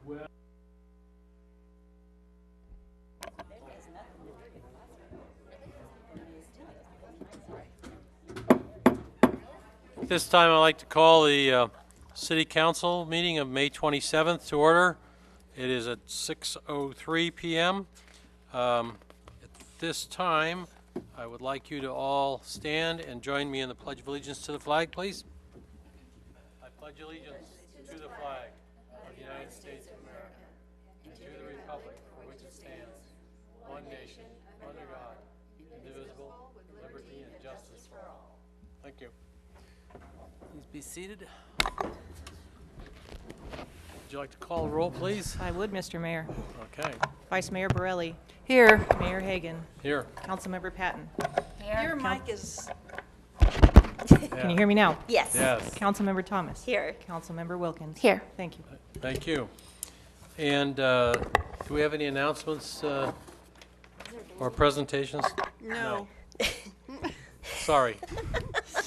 At this time, I'd like to call the City Council meeting of May 27th to order. It is at 6:03 p.m. At this time, I would like you to all stand and join me in the Pledge of Allegiance to the flag, please. I pledge allegiance to the flag of the United States of America and to the republic for which it stands, one nation, under God, indivisible, with liberty and justice for all. Thank you. Please be seated. Would you like to call the roll, please? I would, Mr. Mayor. Okay. Vice Mayor Borelli. Here. Mayor Hagan. Here. Councilmember Patton. Your mic is... Can you hear me now? Yes. Yes. Councilmember Thomas. Here. Councilmember Wilkins. Here. Thank you. Thank you. And do we have any announcements or presentations? No. Sorry.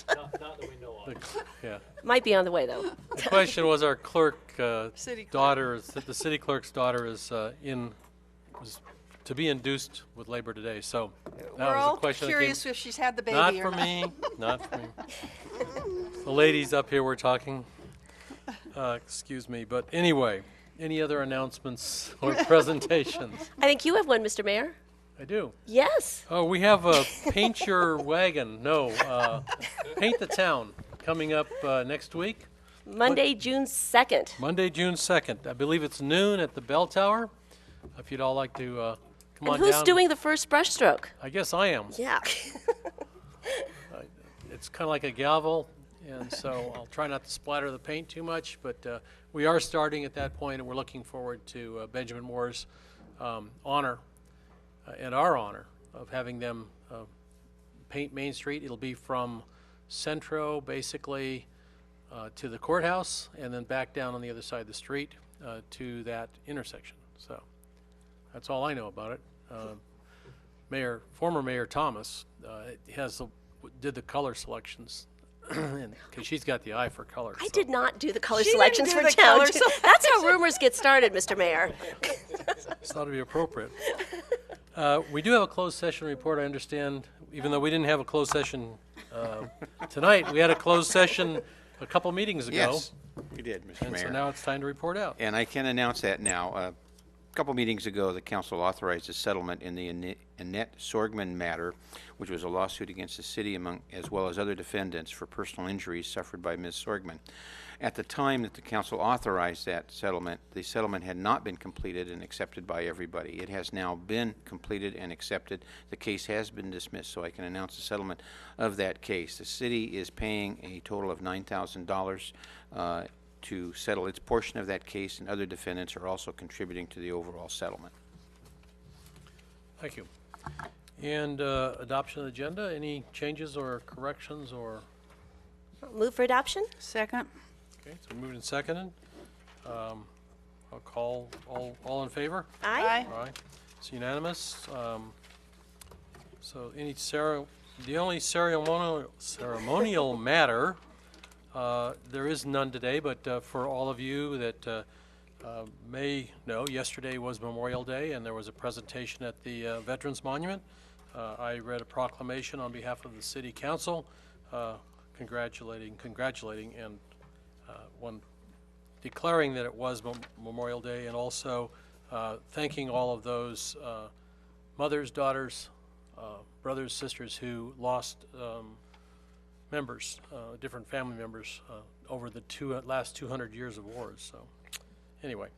Not that we know of. Yeah. Might be on the way, though. The question was our clerk City clerk. daughter, the city clerk's daughter was to be induced with labor today. So that We're was all a question that curious if she's had the baby not or for not. me, not for me. The ladies up here were talking. Excuse me, but anyway, any other announcements or presentations? I think you have one, Mr. Mayor. I do. Yes. Oh, we have a Paint Your Wagon. No, Paint the Town coming up next week. Monday, June 2nd. Monday, June 2nd. I believe it's noon at the Bell Tower. If you'd all like to come on And who's down. doing the first brushstroke? I guess I am. Yeah. It's kind of like a gavel, and so I'll try not to splatter the paint too much, but we are starting at that point, and we're looking forward to Benjamin Moore's honor and our honor of having them paint Main Street. It'll be from Centro, basically, to the courthouse, and then back down on the other side of the street to that intersection. So that's all I know about it. Former Mayor Thomas did the color selections, because she's got the eye for color. I so. did not do the color She selections didn't for do the town. color That's how rumors get started, Mr. Mayor. It's thought to be appropriate. We do have a closed session report, I understand, even though we didn't have a closed session tonight. We had a closed session a couple meetings ago. Yes, we did, Mr. And Mayor. so now it's time to report out. And I can announce that now. A couple meetings ago, the council authorized a settlement in the Annette Sorgman matter, which was a lawsuit against the city as well as other defendants for personal injuries suffered by Ms. Sorgman. At the time that the council authorized that settlement, the settlement had not been completed and accepted by everybody. It has now been completed and accepted. The case has been dismissed, so I can announce the settlement of that case. The city is paying a total of $9,000 to settle its portion of that case, and other defendants are also contributing to the overall settlement. Thank you. And adoption of the agenda, any changes or corrections or? Move for adoption? Second. Okay, so moved and seconded. I'll call all in favor? Aye. All right, it's unanimous. So the only ceremonial matter, there is none today, but for all of you that may know, yesterday was Memorial Day, and there was a presentation at the Veterans Monument. I read a proclamation on behalf of the City Council congratulating and one declaring that it was Memorial Day, and also thanking all of those mothers, daughters, brothers, sisters who lost members, different family members over the last 200 years of wars. So anyway,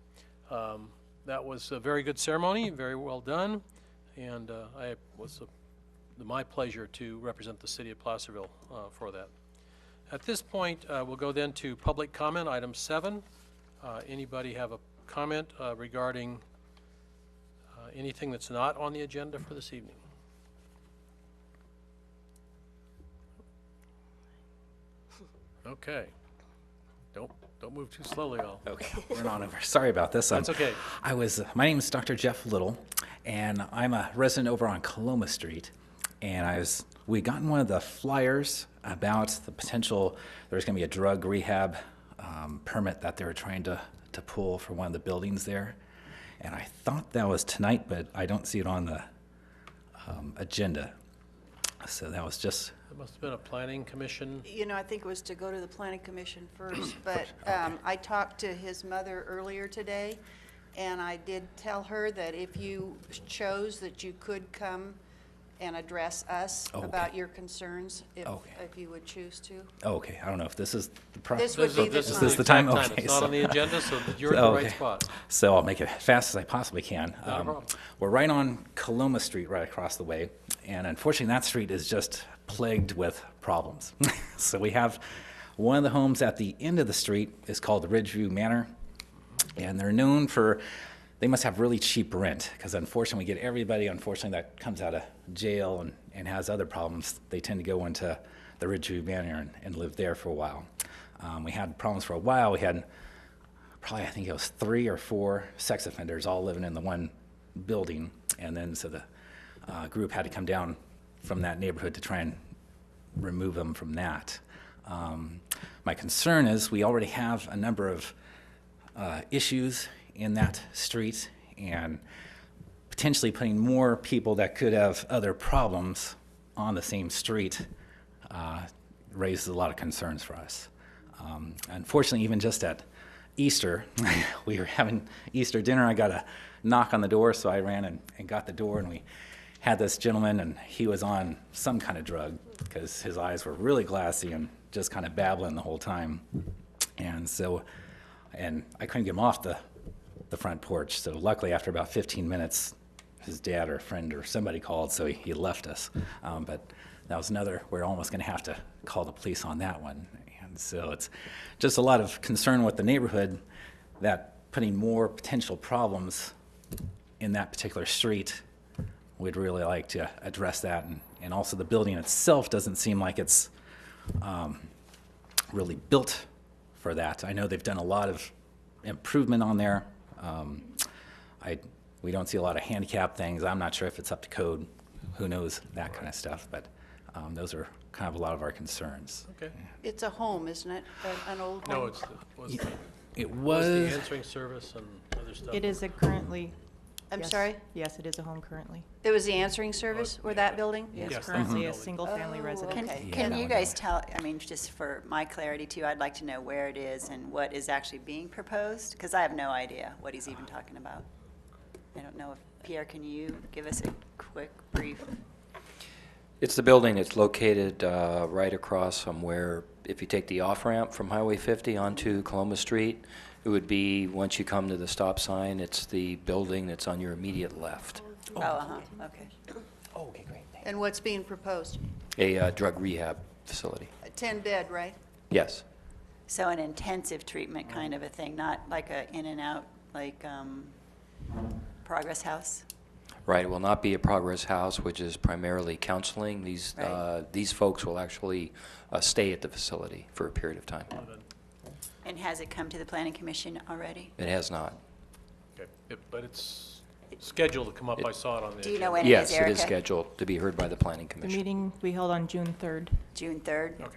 that was a very good ceremony, very well done, and it was my pleasure to represent the city of Placerville for that. At this point, we'll go then to public comment, item 7. Anybody have a comment regarding anything that's not on the agenda for this evening? Okay. Don't move too slowly, all. Okay, we're not over. Sorry about this. That's okay. My name is Dr. Jeff Little, and I'm a resident over on Coloma Street. And we gotten one of the flyers about the potential, there's going to be a drug rehab permit that they were trying to to pull for one of the buildings there. And I thought that was tonight, but I don't see it on the agenda. So that was just, It must have been a planning commission. You know, I think it was to go to the planning commission first, but I talked to his mother earlier today, and I did tell her that if you chose, that you could come and address us Okay. about your concerns, Okay. if you would choose to. okay, I don't know if this is the This would be the This is time. Is the time? exact Okay, It's not so- on the agenda, so you're in the right Okay. spot. So I'll make it as fast as I possibly can. Not a problem. We're right on Coloma Street, right across the way, and unfortunately, that street is just plagued with problems. So we have one of the homes at the end of the street is called Ridgeview Manor, and they're known for, they must have really cheap rent, because unfortunately, we get everybody, unfortunately, that comes out of jail and has other problems, they tend to go into the Ridgeview Manor and live there for a while. We had problems for a while. We had probably, I think it was 3 or 4 sex offenders all living in the one building, and then so the group had to come down from that neighborhood to try and remove them from that. My concern is we already have a number of issues in that street, and potentially putting more people that could have other problems on the same street raises a lot of concerns for us. Unfortunately, even just at Easter, we were having Easter dinner. I got a knock on the door, so I ran and got the door, and we had this gentleman, and he was on some kind of drug because his eyes were really glassy and just kind of babbling the whole time. And so, and I couldn't get him off the front porch. So luckily, after about 15 minutes, his dad or a friend or somebody called, so he left us. But that was another, we're almost going to have to call the police on that one. And so it's just a lot of concern with the neighborhood that putting more potential problems in that particular street, we'd really like to address that. And also the building itself doesn't seem like it's really built for that. I know they've done a lot of improvement on there. We don't see a lot of handicap things. I'm not sure if it's up to code. Who knows, that kind of stuff. But those are kind of a lot of our concerns. Okay. It's a home, isn't it? An old home? No, It was the was, answering service and other stuff. It is a currently. I'm yes. sorry? Yes, it is a home currently. It was the answering service, or that building? Yes, Yes, currently a that's the single-family Oh, residence. okay. Can you guys tell, I mean, just for my clarity too, I'd like to know where it is and what is actually being proposed, because I have no idea what he's even talking about. I don't know if, Pierre, can you give us a quick brief? It's the building. It's located right across from where, if you take the off-ramp from Highway 50 onto Coloma Street, it would be, once you come to the stop sign, it's the building that's on your immediate left. Oh, uh-huh, okay. oh, okay, great. Thanks. And what's being proposed? A drug rehab facility. 10 bed, right? Yes. So an intensive treatment kind of a thing, not like a in and out, like Progress House? Right. It will not be a Progress House, which is primarily counseling. Right. These folks will actually stay at the facility for a period of time. And has it come to the Planning Commission already? It has not. Okay. But it's scheduled to come up. I saw it on the Do you agenda. know when it is, Yes, it Erica? is scheduled to be heard by the Planning The Commission. meeting we held on June 3rd. June 3rd? Okay.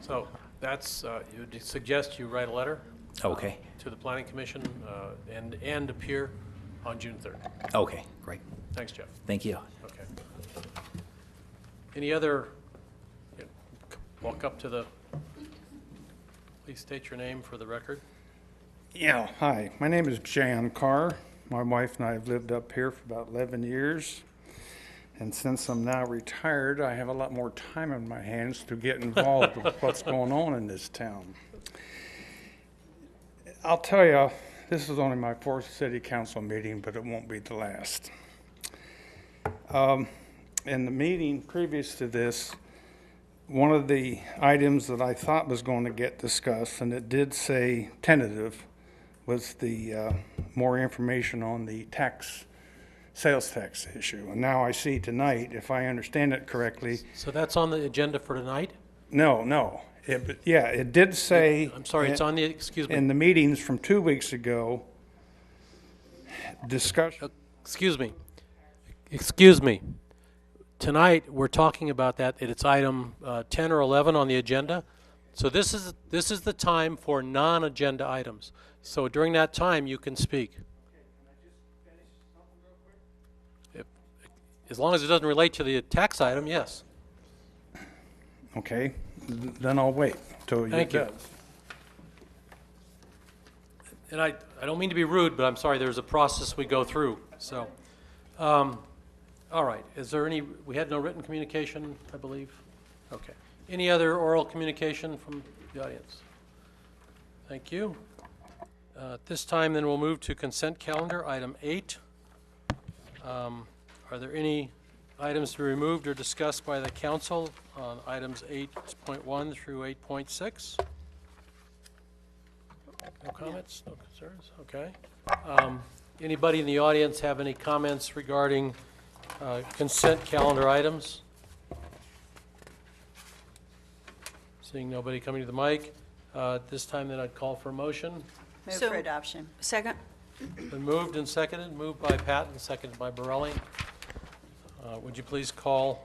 So that's, you would suggest you write a letter Okay, to the planning commission and appear on June 3rd. okay, great. Thanks, Jeff. Thank you. Okay. Any other, walk up to the, please state your name for the record. Yeah, hi. My name is Jan Carr. My wife and I have lived up here for about 11 years. And since I'm now retired, I have a lot more time on my hands to get involved with what's going on in this town. I'll tell you, this is only my 4th city council meeting, but it won't be the last. In the meeting previous to this, one of the items that I thought was going to get discussed, and it did say tentative, was the more information on the sales tax issue. And now I see tonight, if I understand it correctly, So that's on the agenda for tonight? no. It did say. I'm sorry, it's on the, excuse In me, the meetings from 2 weeks ago, discussion. excuse me. Tonight, we're talking about that, it's item 10 or 11 on the agenda. So this is the time for non-agenda items. So during that time, you can speak. If, as long as it doesn't relate to the tax item, yes. Okay, then I'll wait till it Thank you. does. And I don't mean to be rude, but I'm sorry, there's a process we go through, so. All right, is there any, we had no written communication, I believe? Okay. Any other oral communication from the audience? Thank you. At this time, then we'll move to consent calendar, item 8. Are there any items to be removed or discussed by the council on items 8.1 through 8.6? No comments, no concerns, okay. Anybody in the audience have any comments regarding consent calendar items? Seeing nobody coming to the mic, at this time then I'd call for a motion. Move So- for adoption. Second? Been moved and seconded, moved by Patton, seconded by Borelli. Would you please call,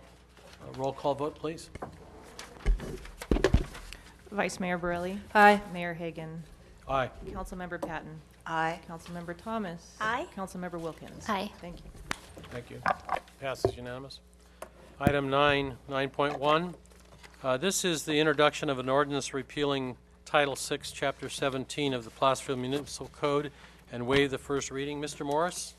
roll call vote, please? Vice Mayor Borelli. Aye. Mayor Hagan. Aye. Councilmember Patton. Aye. Councilmember Thomas. Aye. Councilmember Wilkins. Aye. Thank you. Thank you. Passes unanimous. Item 9.1. This is the introduction of an ordinance repealing Title VI, Chapter 17 of the Placerville Municipal Code and waive the first reading. Mr. Morris?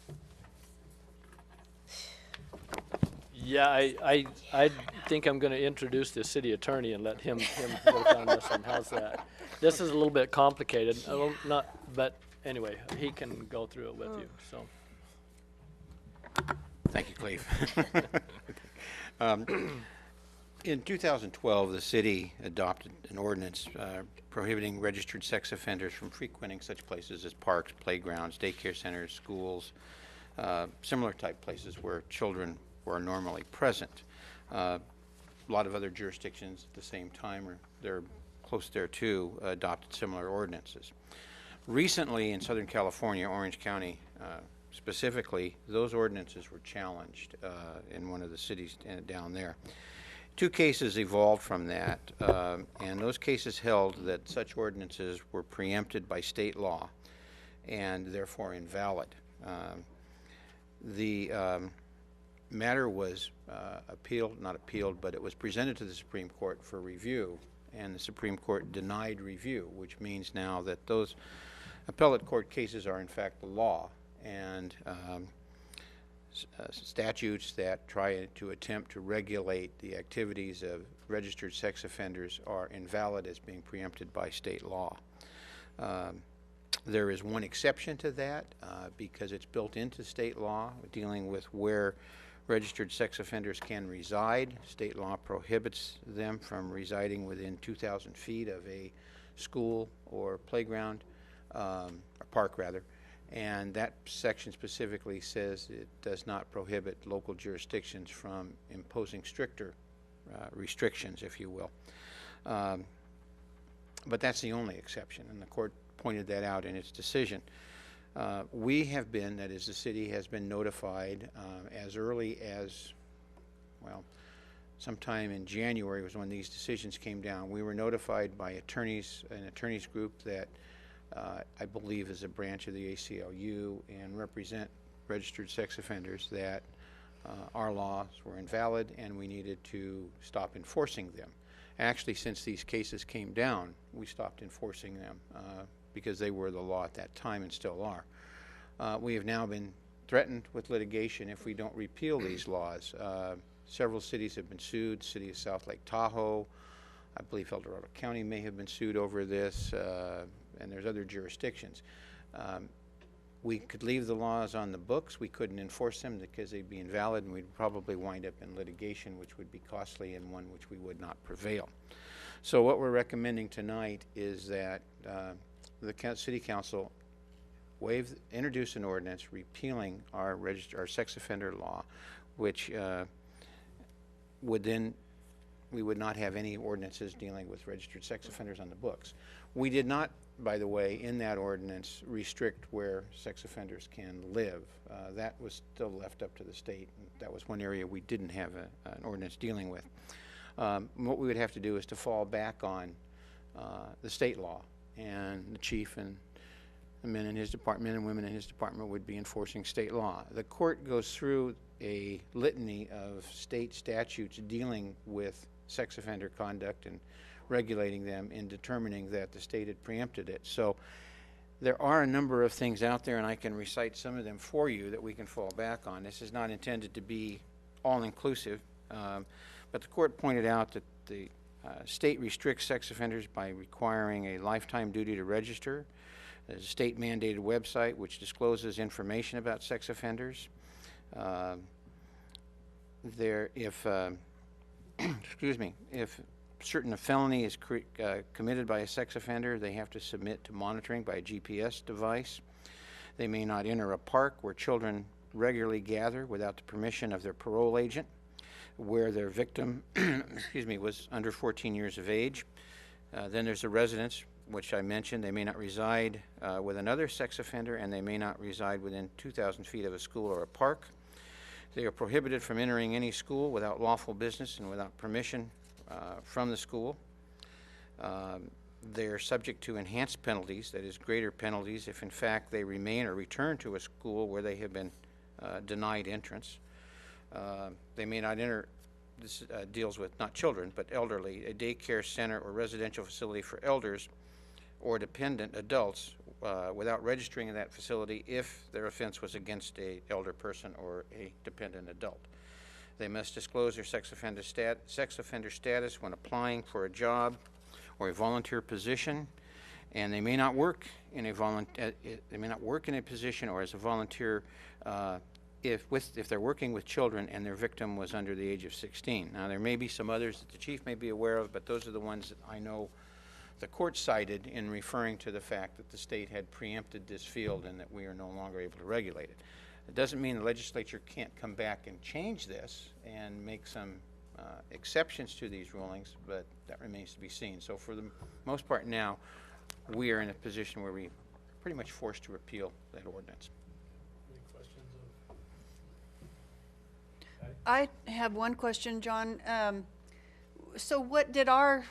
Yeah, I think I'm going to introduce the city attorney and let him work on this one. How's that? This is a little bit complicated, but anyway, he can go through it with you, so. Thank you, Cleve. In 2012, the city adopted an ordinance prohibiting registered sex offenders from frequenting such places as parks, playgrounds, daycare centers, schools, similar type places where children were normally present. A lot of other jurisdictions at the same time, or they're close there too, adopted similar ordinances. Recently in Southern California, Orange County specifically, those ordinances were challenged in one of the cities down there. 2 cases evolved from that, and those cases held that such ordinances were preempted by state law and therefore invalid. The matter was not appealed, but it was presented to the Supreme Court for review, and the Supreme Court denied review, which means now that those appellate court cases are in fact the law, and statutes that try to attempt to regulate the activities of registered sex offenders are invalid as being preempted by state law. There is one exception to that because it's built into state law dealing with where registered sex offenders can reside. State law prohibits them from residing within 2,000 feet of a school or playground, or park rather. And that section specifically says it does not prohibit local jurisdictions from imposing stricter restrictions, if you will. But that's the only exception, and the court pointed that out in its decision. We have been, that is, the city has been notified as early as, well, sometime in January was when these decisions came down. We were notified by attorneys, an attorneys group that I believe is a branch of the ACLU and represent registered sex offenders, that our laws were invalid and we needed to stop enforcing them. Actually, since these cases came down, we stopped enforcing them because they were the law at that time and still are. We have now been threatened with litigation if we don't repeal these laws. Several cities have been sued. City of South Lake Tahoe, I believe El Dorado County may have been sued over this, and there's other jurisdictions. We could leave the laws on the books. We couldn't enforce them because they'd be invalid, and we'd probably wind up in litigation, which would be costly and one which we would not prevail. So what we're recommending tonight is that the City Council introduce an ordinance repealing our sex offender law, which we would not have any ordinances dealing with registered sex offenders on the books. We did not, by the way, in that ordinance restrict where sex offenders can live. That was still left up to the state. That was one area we didn't have an ordinance dealing with. What we would have to do is to fall back on the state law, and the chief and the men in his department and women in his department would be enforcing state law. The court goes through a litany of state statutes dealing with sex offender conduct and regulating them in determining that the state had preempted it. So there are a number of things out there, and I can recite some of them for you that we can fall back on. This is not intended to be all-inclusive, but the court pointed out that the state restricts sex offenders by requiring a lifetime duty to register. There's a state-mandated website which discloses information about sex offenders. Excuse me, if certain felony is committed by a sex offender, they have to submit to monitoring by a GPS device. They may not enter a park where children regularly gather without the permission of their parole agent, where their victim excuse me, was under 14 years of age. Then there's a residence, which I mentioned. They may not reside with another sex offender, and they may not reside within 2,000 feet of a school or a park. They are prohibited from entering any school without lawful business and without permission from the school. They're subject to enhanced penalties, that is, greater penalties, if in fact they remain or return to a school where they have been denied entrance. They may not enter, this deals with not children, but elderly, a daycare center or residential facility for elders or dependent adults without registering in that facility if their offense was against an elder person or a dependent adult. They must disclose their sex offender status when applying for a job or a volunteer position, and they may not work in a position or as a volunteer if they're working with children and their victim was under the age of 16. Now, there may be some others that the chief may be aware of, but those are the ones that I know the court cited in referring to the fact that the state had preempted this field and that we are no longer able to regulate it. It doesn't mean the legislature can't come back and change this and make some exceptions to these rulings, but that remains to be seen. So for the most part now, we are in a position where we're pretty much forced to repeal that ordinance. I have one question, John. So what did our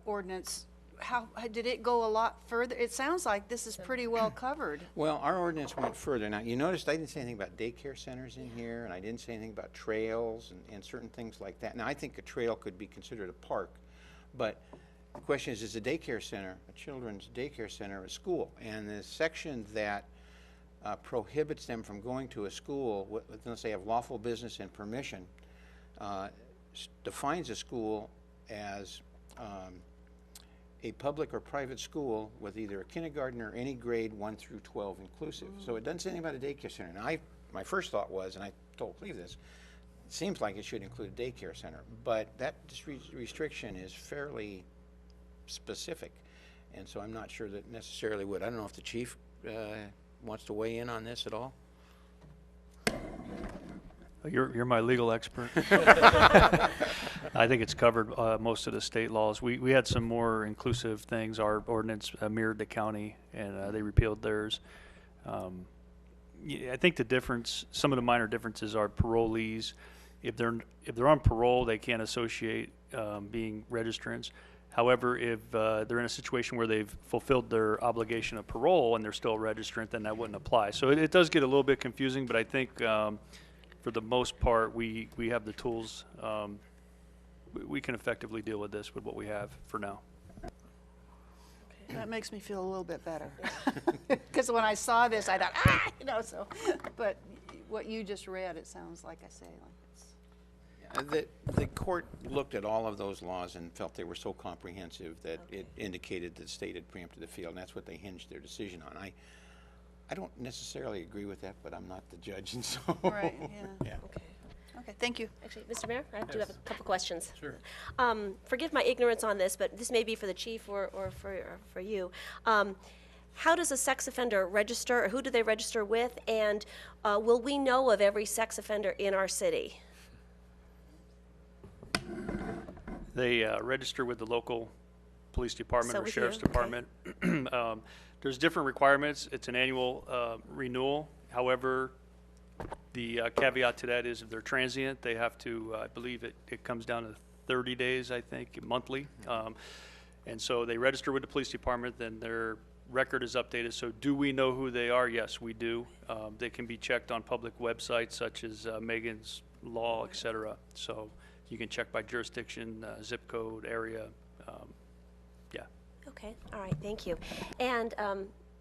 ordinance, how did it go a lot further? It sounds like this is pretty well covered. Well, our ordinance went further. Now, you noticed I didn't say anything about daycare centers in here, and I didn't say anything about trails and certain things like that. Now, I think a trail could be considered a park, but the question is a daycare center, a children's daycare center, a school? And the section that prohibits them from going to a school unless they have lawful business and permission defines a school as a public or private school with either a kindergarten or any grade 1 through 12 inclusive. So it doesn't say anything about a daycare center. Now, my first thought was, and I told Cleve this, it seems like it should include a daycare center, but that restriction is fairly specific, and so I'm not sure that necessarily would. I don't know if the chief wants to weigh in on this at all. You're my legal expert. I think it's covered most of the state laws. We had some more inclusive things. Our ordinance mirrored the county, and they repealed theirs. I think the difference, some of the minor differences are parolees. If they're on parole, they can't associate being registrants. However, if they're in a situation where they've fulfilled their obligation of parole and they're still a registrant, then that wouldn't apply. So it does get a little bit confusing, but I think for the most part, we have the tools. We can effectively deal with this with what we have for now. That makes me feel a little bit better. Because when I saw this, I thought, so. But what you just read, it sounds like I say, The court looked at all of those laws and felt they were so comprehensive that it indicated that the state had preempted the field, and that's what they hinged their decision on. I don't necessarily agree with that, but I'm not the judge, and so. Right, yeah. Okay. Okay, thank you. Actually, Mr. Mayor, I do have a couple questions. Sure. Forgive my ignorance on this, but this may be for the chief or for you. How does a sex offender register, or who do they register with, and will we know of every sex offender in our city? They register with the local police department So or with sheriff's you, okay. department. There's different requirements. It's an annual renewal. However, the caveat to that is if they're transient, they have to, I believe it comes down to 30 days, I think, monthly. And so they register with the police department, then their record is updated. So do we know who they are? Yes, we do. They can be checked on public websites such as Megan's Law, et cetera. So you can check by jurisdiction, zip code, area. Yeah. Okay, all right, thank you. And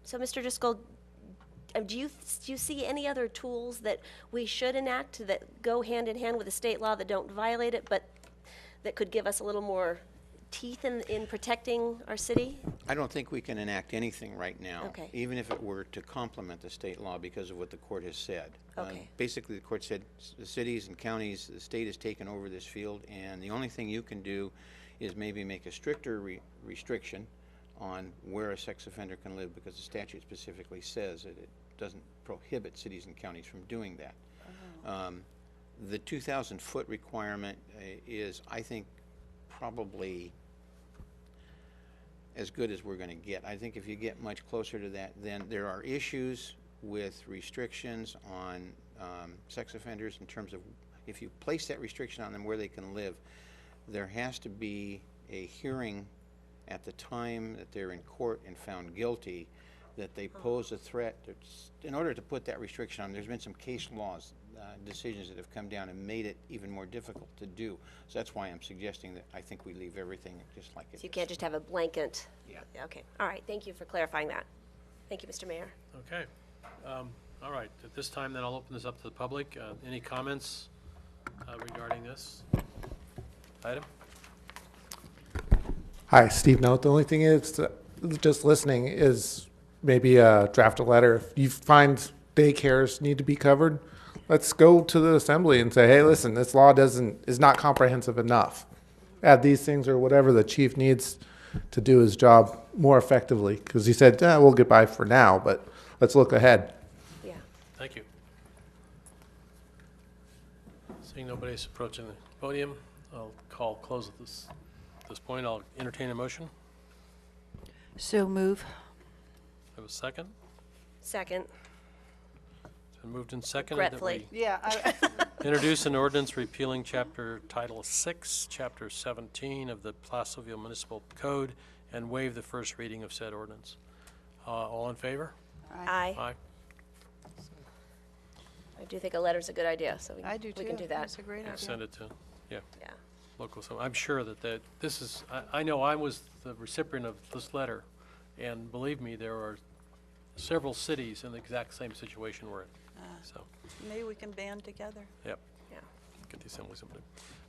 so, Mr. Driscoll, do you see any other tools that we should enact that go hand in hand with the state law that don't violate it, but that could give us a little more teeth in protecting our city? I don't think we can enact anything right now. Okay. Even if it were to complement the state law because of what the court has said. Okay. Basically, the court said the cities and counties, the state has taken over this field, and the only thing you can do is maybe make a stricter restriction on where a sex offender can live, because the statute specifically says that it doesn't prohibit cities and counties from doing that. The 2,000-foot requirement is, I think, probably as good as we're going to get. I think if you get much closer to that, then there are issues with restrictions on sex offenders in terms of if you place that restriction on them where they can live, there has to be a hearing at the time that they're in court and found guilty that they pose a threat. In order to put that restriction on, there's been some case laws, decisions that have come down and made it even more difficult to do. So that's why I'm suggesting that I think we leave everything just like it is. So you can't just have a blanket? Yeah. Okay, all right, thank you for clarifying that. Thank you, Mr. Mayor. Okay. All right, at this time, then I'll open this up to the public. Any comments regarding this item? Hi, Steve Note. The only thing is, just listening is maybe draft a letter. If you find daycares need to be covered, let's go to the assembly and say, hey, listen, this law is not comprehensive enough. Add these things or whatever the chief needs to do his job more effectively. Because he said, we'll get by for now, but let's look ahead. Yeah. Thank you. Seeing nobody's approaching the podium, I'll close at this point. I'll entertain a motion. So move. Have a second? Second. It's been moved and seconded that Regretfully. we Yeah. introduce an ordinance repealing Title 6, Chapter 17 of the Placerville Municipal Code and waive the first reading of said ordinance. All in favor? Aye. Aye. I do think a letter's a good idea, so I do too. we can do that. That's a great idea. Send it to, yeah, Yeah. local. So I'm sure that this is, I know I was the recipient of this letter, and believe me, there are several cities in the exact same situation we're in. So, Maybe we can band together. yep. Yeah. Get the assembly someday.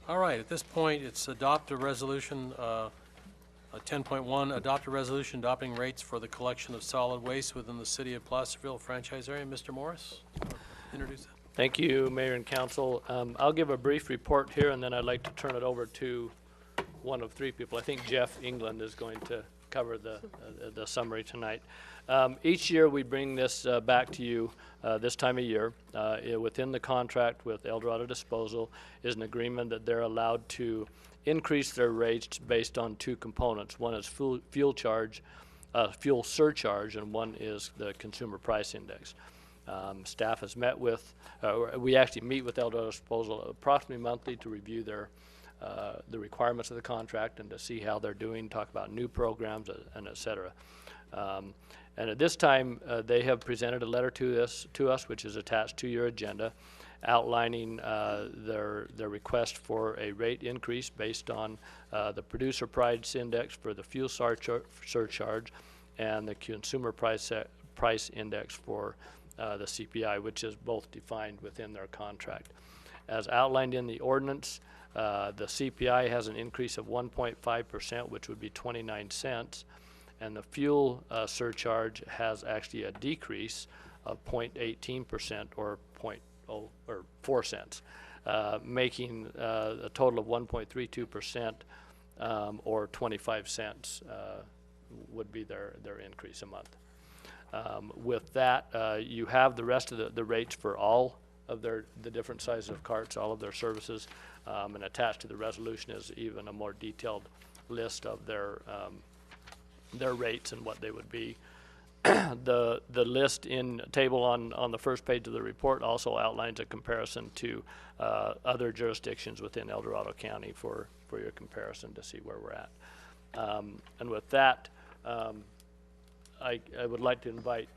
All right, at this point, it's adopt a resolution, 10.1, adopt a resolution adopting rates for the collection of solid waste within the city of Placerville franchise area. Mr. Morris, introduce that. Thank you, Mayor and Council. I'll give a brief report here, and then I'd like to turn it over to one of three people. I think Jeff England is going to cover the summary tonight. Each year, we bring this back to you this time of year. Within the contract with El Dorado Disposal is an agreement that they're allowed to increase their rates based on two components. One is fuel surcharge, and one is the consumer price index. Staff has met with, we actually meet with El Dorado Disposal approximately monthly to review the requirements of the contract and to see how they're doing, talk about new programs, and et cetera. And at this time, they have presented a letter to us, which is attached to your agenda, outlining their request for a rate increase based on the producer price index for the fuel surcharge and the consumer price index for the CPI, which is both defined within their contract. As outlined in the ordinance, the CPI has an increase of 1.5%, which would be 29 cents, and the fuel surcharge has actually a decrease of 0.18% or 4 cents, making a total of 1.32% or 25 cents would be their increase a month. With that, you have the rest of the rates for all of the different sizes of carts, all of their services, and attached to the resolution is even a more detailed list of their rates and what they would be. The list in table on the first page of the report also outlines a comparison to other jurisdictions within El Dorado County for your comparison to see where we're at. And with that, I would like to invite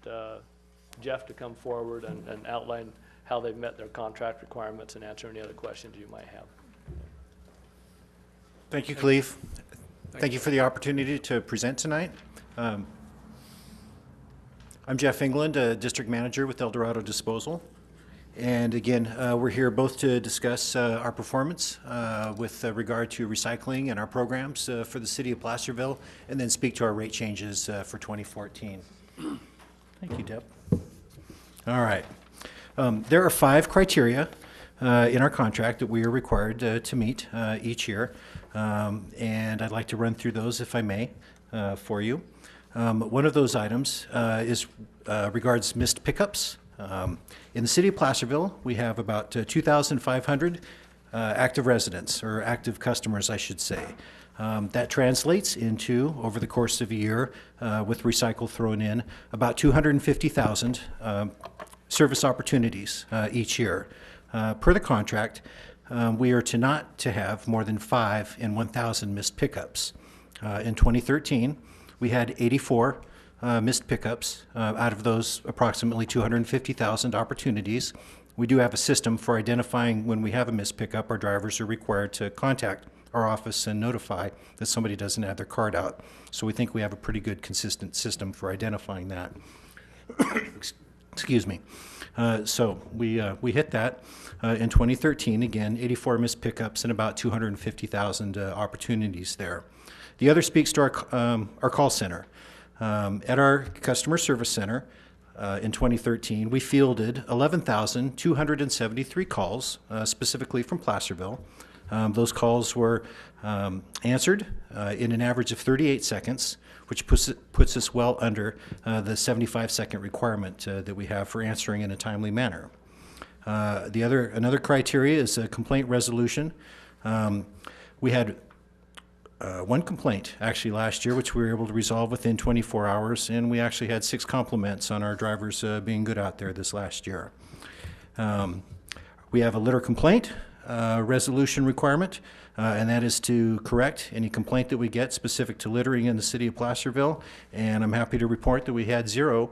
Jeff to come forward and outline how they've met their contract requirements and answer any other questions you might have. Thank you, Cleve. Thank you for the opportunity to present tonight. I'm Jeff England, District Manager with El Dorado Disposal. And again, we're here both to discuss our performance with regard to recycling and our programs for the city of Placerville, and then speak to our rate changes for 2014. Thank you, Deb. All right. There are 5 criteria in our contract that we are required to meet each year, and I'd like to run through those, if I may, for you. One of those items regards missed pickups. In the city of Placerville, we have about 2,500 active residents, or active customers, I should say. That translates into, over the course of a year, with recycle thrown in, about 250,000 service opportunities each year. Per the contract, we are not to have more than 5 in 1,000 missed pickups. In 2013, we had 84 missed pickups out of those approximately 250,000 opportunities. We do have a system for identifying when we have a missed pickup. Our drivers are required to contact our office and notify that somebody doesn't have their card out. So we think we have a pretty good, consistent system for identifying that. Excuse me. So we hit that in 2013. Again, 84 missed pickups and about 250,000 opportunities there. The other speaks to our call center. At our customer service center in 2013, we fielded 11,273 calls, specifically from Placerville. Those calls were answered in an average of 38 seconds, which puts us well under the 75-second requirement that we have for answering in a timely manner. Another criteria is complaint resolution. We had one complaint actually last year, which we were able to resolve within 24 hours, and we actually had 6 compliments on our drivers being good out there this last year. We have a litter complaint resolution requirement, and that is to correct any complaint that we get specific to littering in the city of Placerville. And I'm happy to report that we had 0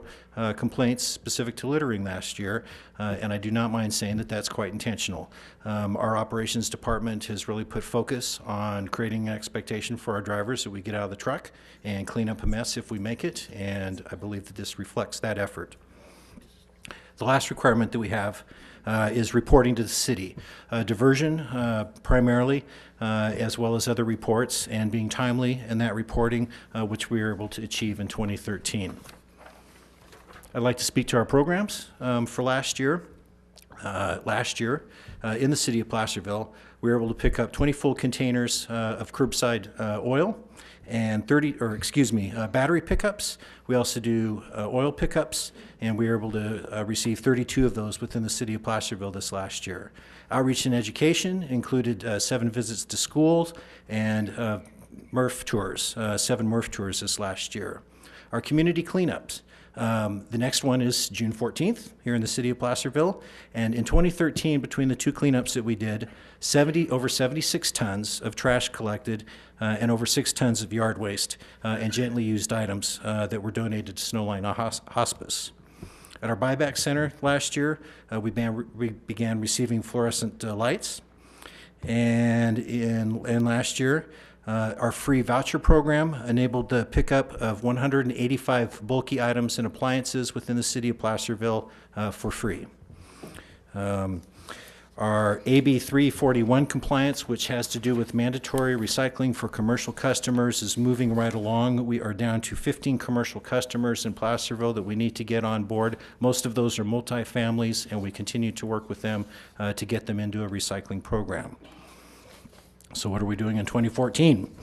complaints specific to littering last year, and I do not mind saying that that's quite intentional. Our operations department has really put focus on creating an expectation for our drivers that we get out of the truck and clean up a mess if we make it, and I believe that this reflects that effort. The last requirement that we have is reporting to the city. Diversion primarily, as well as other reports, and being timely in that reporting, which we were able to achieve in 2013. I'd like to speak to our programs for last year. In the city of Placerville, we were able to pick up 20 full containers of curbside oil and battery pickups. We also do oil pickups, and we were able to receive 32 of those within the city of Placerville this last year. Outreach and education included 7 visits to schools and MRF tours, 7 MRF tours this last year. Our community cleanups. The next one is June 14th here in the city of Placerville, and in 2013, between the 2 cleanups that we did, over 76 tons of trash collected and over 6 tons of yard waste and gently used items that were donated to Snowline Hospice. At our buyback center last year, we began receiving fluorescent lights, and in last year, our free voucher program enabled the pickup of 185 bulky items and appliances within the city of Placerville for free. Our AB 341 compliance, which has to do with mandatory recycling for commercial customers, is moving right along. We are down to 15 commercial customers in Placerville that we need to get on board. Most of those are multifamilies, and we continue to work with them to get them into a recycling program. So what are we doing in 2014?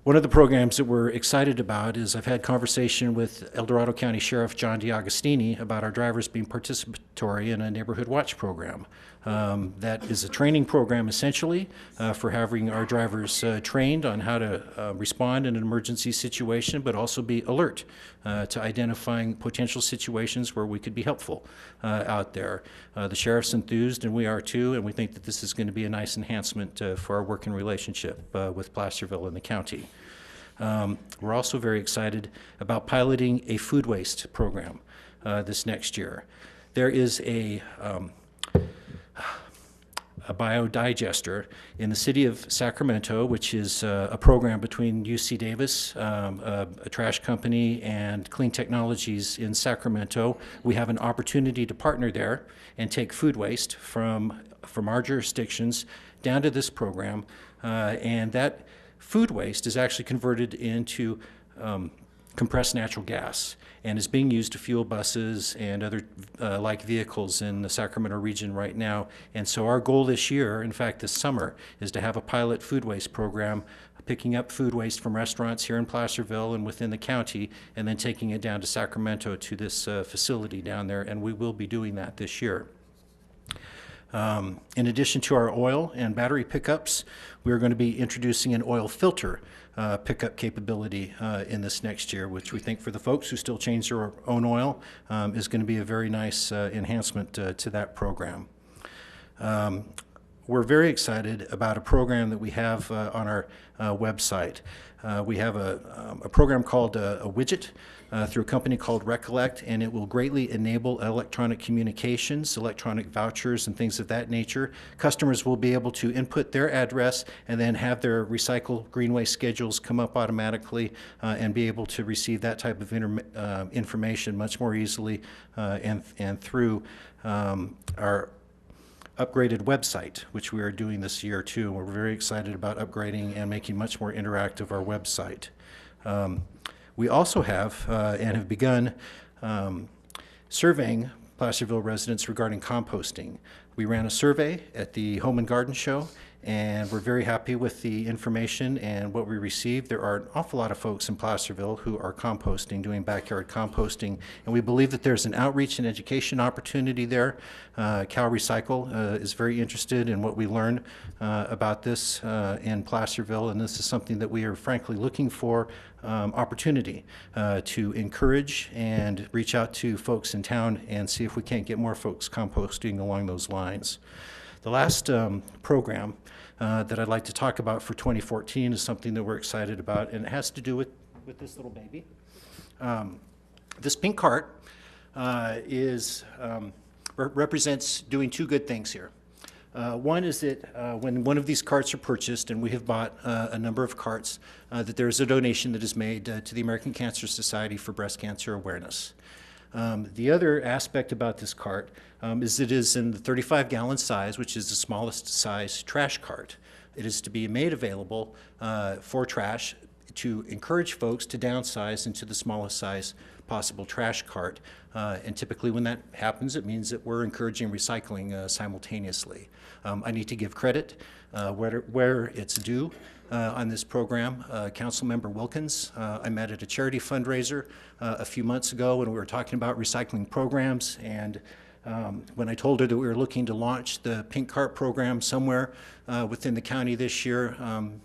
One of the programs that we're excited about is I've had conversation with El Dorado County Sheriff John DiAgostini about our drivers being participatory in a neighborhood watch program. That is a training program essentially for having our drivers trained on how to respond in an emergency situation, but also be alert to identifying potential situations where we could be helpful out there. The sheriff's enthused, and we are too, and we think that this is going to be a nice enhancement for our working relationship with Placerville and the county. We're also very excited about piloting a food waste program this next year. There is a biodigester in the city of Sacramento, which is a program between UC Davis, a trash company, and Clean Technologies in Sacramento. We have an opportunity to partner there and take food waste from our jurisdictions down to this program, and that food waste is actually converted into compressed natural gas and is being used to fuel buses and other like vehicles in the Sacramento region right now. And so our goal this year, in fact this summer, is to have a pilot food waste program picking up food waste from restaurants here in Placerville and within the county, and then taking it down to Sacramento to this facility down there, and we will be doing that this year. In addition to our oil and battery pickups, we're going to be introducing an oil filter pickup capability in this next year, which we think for the folks who still change their own oil is going to be a very nice enhancement to that program. We're very excited about a program that we have on our website. We have a program called a widget through a company called Recollect, and it will greatly enable electronic communications, electronic vouchers, and things of that nature. Customers will be able to input their address and then have their recycle green waste schedules come up automatically and be able to receive that type of information much more easily and through our upgraded website, which we are doing this year too. We're very excited about upgrading and making much more interactive our website. We also have and have begun surveying Placerville residents regarding composting. We ran a survey at the Home and Garden Show, and we're very happy with the information and what we received. There are an awful lot of folks in Placerville who are composting, doing backyard composting, and we believe that there's an outreach and education opportunity there. Cal Recycle is very interested in what we learn about this in Placerville, and this is something that we are frankly looking for opportunity to encourage and reach out to folks in town and see if we can't get more folks composting along those lines. The last program that I'd like to talk about for 2014 is something that we're excited about, and it has to do with this little baby. This pink cart represents doing two good things here. One is that when one of these carts are purchased, and we have bought a number of carts, that there's a donation that is made to the American Cancer Society for breast cancer awareness. The other aspect about this cart is it is in the 35-gallon size, which is the smallest size trash cart. It is to be made available for trash to encourage folks to downsize into the smallest size possible trash cart. And typically when that happens, it means that we're encouraging recycling simultaneously. I need to give credit where it's due on this program. Councilmember Wilkins, I met at a charity fundraiser a few months ago when we were talking about recycling programs, and when I told her that we were looking to launch the Pink Cart program somewhere within the county this year,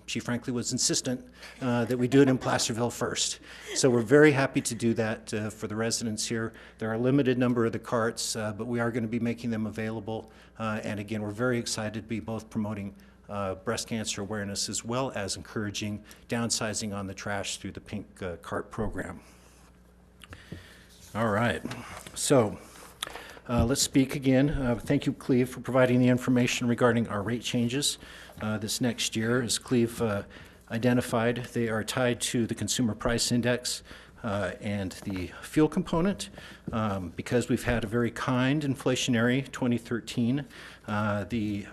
she frankly was insistent that we do it in Placerville first. So we're very happy to do that for the residents here. There are a limited number of the carts, but we are going to be making them available. And again, we're very excited to be both promoting breast cancer awareness as well as encouraging downsizing on the trash through the Pink Cart program. All right, so let's speak again. Thank you, Cleve, for providing the information regarding our rate changes this next year. As Cleve identified, they are tied to the Consumer Price Index and the fuel component. Because we've had a very kind inflationary 2013, the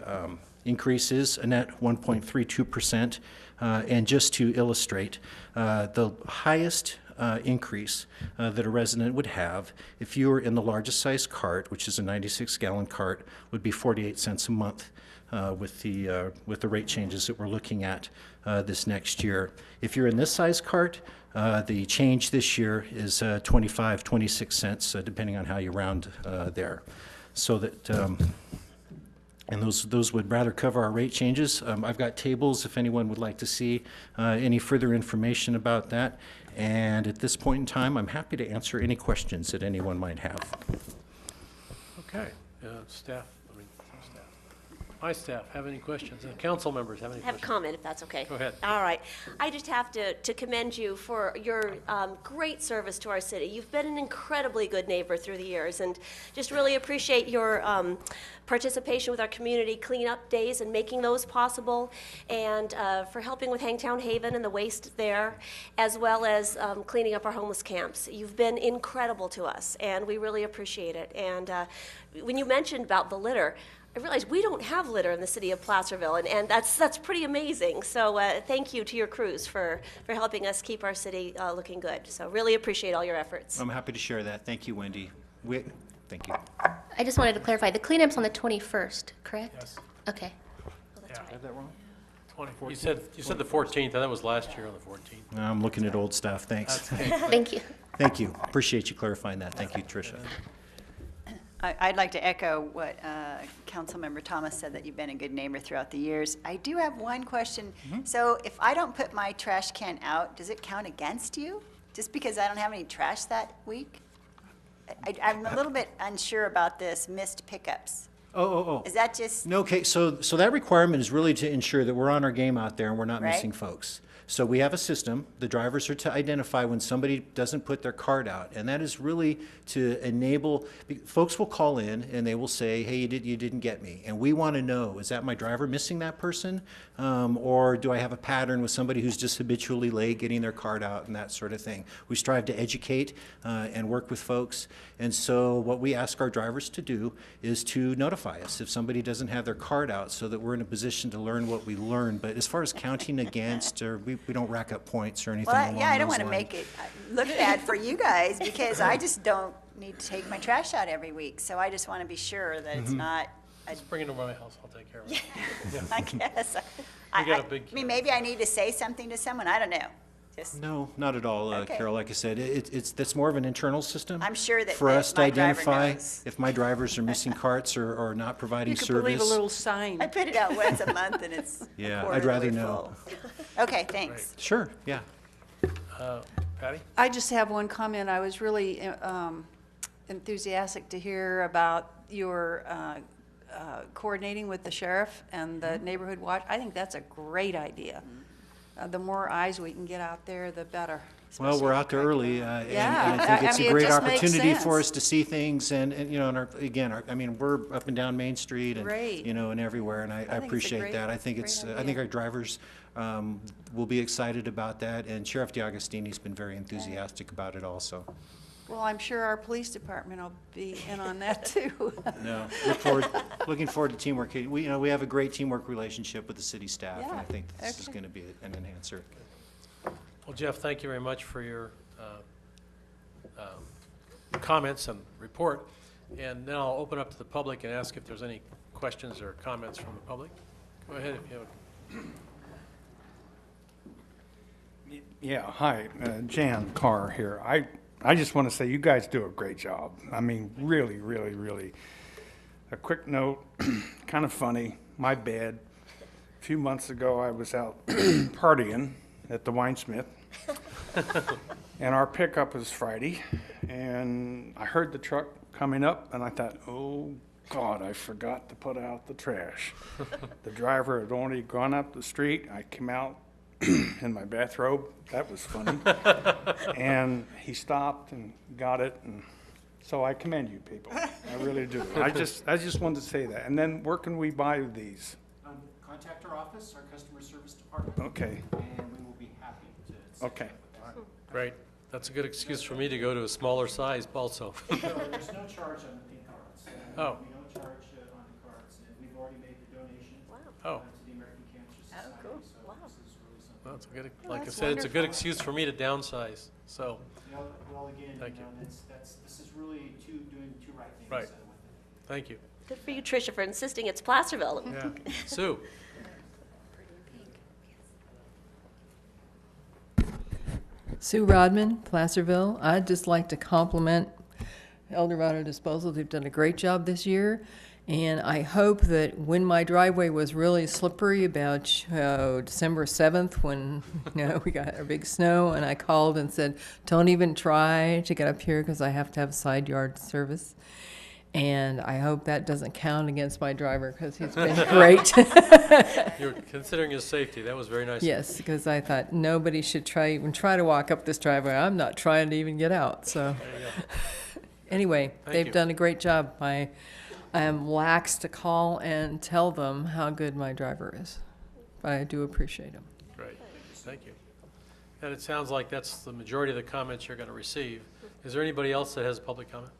increase is a net 1.32%. And just to illustrate, the highest increase that a resident would have if you were in the largest size cart, which is a 96-gallon cart, would be 48 cents a month with the rate changes that we're looking at this next year. If you're in this size cart, the change this year is 26 cents, depending on how you round there. So that and those would rather cover our rate changes. I've got tables if anyone would like to see any further information about that. And at this point in time, I'm happy to answer any questions that anyone might have. Okay, staff. My staff have any questions? And council members have any Have a questions? comment, if that's okay. Go ahead. All right. I just have to commend you for your great service to our city. You've been an incredibly good neighbor through the years, and just really appreciate your participation with our community cleanup days and making those possible, and for helping with Hangtown Haven and the waste there, as well as cleaning up our homeless camps. You've been incredible to us, and we really appreciate it. And when you mentioned about the litter, I realized we don't have litter in the city of Placerville, and that's pretty amazing. So thank you to your crews for helping us keep our city looking good. So really appreciate all your efforts. I'm happy to share that. Thank you, Wendy. Thank you. I just wanted to clarify, the cleanup's on the 21st, correct? Yes. Okay. Yeah. Have that wrong? You said the 14th, and that was last year on the 14th. I'm looking at old stuff. Thanks. Thank you. Thank you. Appreciate you clarifying that. Thank you, Tricia. I'd like to echo what Councilmember Thomas said, that you've been a good neighbor throughout the years. I do have one question. So if I don't put my trash can out, does it count against you? Just because I don't have any trash that week? I'm a little bit unsure about this missed pickups. Oh. Is that just, No, okay, so that requirement is really to ensure that we're on our game out there and we're not Right. missing folks. So we have a system. The drivers are to identify when somebody doesn't put their card out, and that is really to enable. Folks will call in and they will say, "Hey, you didn't get me," and we want to know: is that my driver missing that person, or do I have a pattern with somebody who's just habitually late getting their card out and that sort of thing? We strive to educate and work with folks, and so what we ask our drivers to do is to notify us if somebody doesn't have their card out, so that we're in a position to learn what we learn. But as far as counting against, or we don't rack up points or anything well, along yeah, I don't those want to lines. make it look bad for you guys, because I just don't need to take my trash out every week. So I just want to be sure that it's not, Bring it to my house, I'll take care of it. I guess. We got a big I mean, maybe I need to say something to someone, I don't know. Just, No, not at all, Okay. Carol. Like I said, that's more of an internal system. I'm sure that For us to my driver identify knows. if my drivers are missing carts or not providing You could service. leave a little sign. I put it out once a month and it's Yeah, I'd rather quarterly know. full. Okay, thanks. Sure, yeah. Patty? I just have one comment. I was really enthusiastic to hear about your coordinating with the sheriff and the neighborhood watch. I think that's a great idea. The more eyes we can get out there, the better. Well, we're out there early, and Yeah, I think I it's mean, a it great just makes opportunity for sense. us to see things, and you know, I mean, we're up and down Main Street and, Great. you know, and everywhere, and I think it's a appreciate great- that. I think great it's, I idea. think our drivers will be excited about that, and Sheriff DiAgostini's been very enthusiastic about it also. Well, I'm sure our police department will be in on that too. No, looking forward to teamwork. We, you know, we have a great teamwork relationship with the city staff, and I Yeah, think this is okay. going to be an enhancer. Well, Jeff, thank you very much for your comments and report. And now I'll open up to the public and ask if there's any questions or comments from the public. Go ahead if you have a Yeah, hi, Jan Carr here. I just want to say you guys do a great job. I mean, really, really, really. A quick note, kind of funny, my bad. A few months ago, I was out partying at the Winesmith, and our pickup was Friday, and I heard the truck coming up, and I thought, oh, God, I forgot to put out the trash. The driver had only gone up the street. I came out in my bathrobe. That was funny. And he stopped and got it, and so I commend you people. I really do. I just wanted to say that. And then where can we buy these? Contact our office, our customer service department, Okay, and we will be happy to. okay. Great. That's a good excuse for me to go to a smaller size also. There's no charge on the pink cards. Oh. We don't charge on the cards, and we've already made the donation Oh, to the American Cancer Society, cool. so Wow. this is really something. well, that's a good, Well, like I that's said, it's a good wonderful. excuse for me to downsize, so, Well, again, Thank you know, this is really doing two right things Right. with it. thank you. Good for you, Tricia, for insisting it's Placerville. Yeah. Sue? Sue Rodman, Placerville. I'd just like to compliment El Dorado Disposal. They've done a great job this year. And I hope that when my driveway was really slippery about December 7th, when we got our big snow, and I called and said, don't even try to get up here because I have to have side yard service. And I hope that doesn't count against my driver because he's been great. You're considering his safety. That was very nice. Yes, because I thought nobody should even try to walk up this driveway. I'm not trying to even get out. So anyway, they've you. done a great job. I am lax to call and tell them how good my driver is. But I do appreciate him. Great, thank you. And it sounds like that's the majority of the comments you're going to receive. Is there anybody else that has a public comment?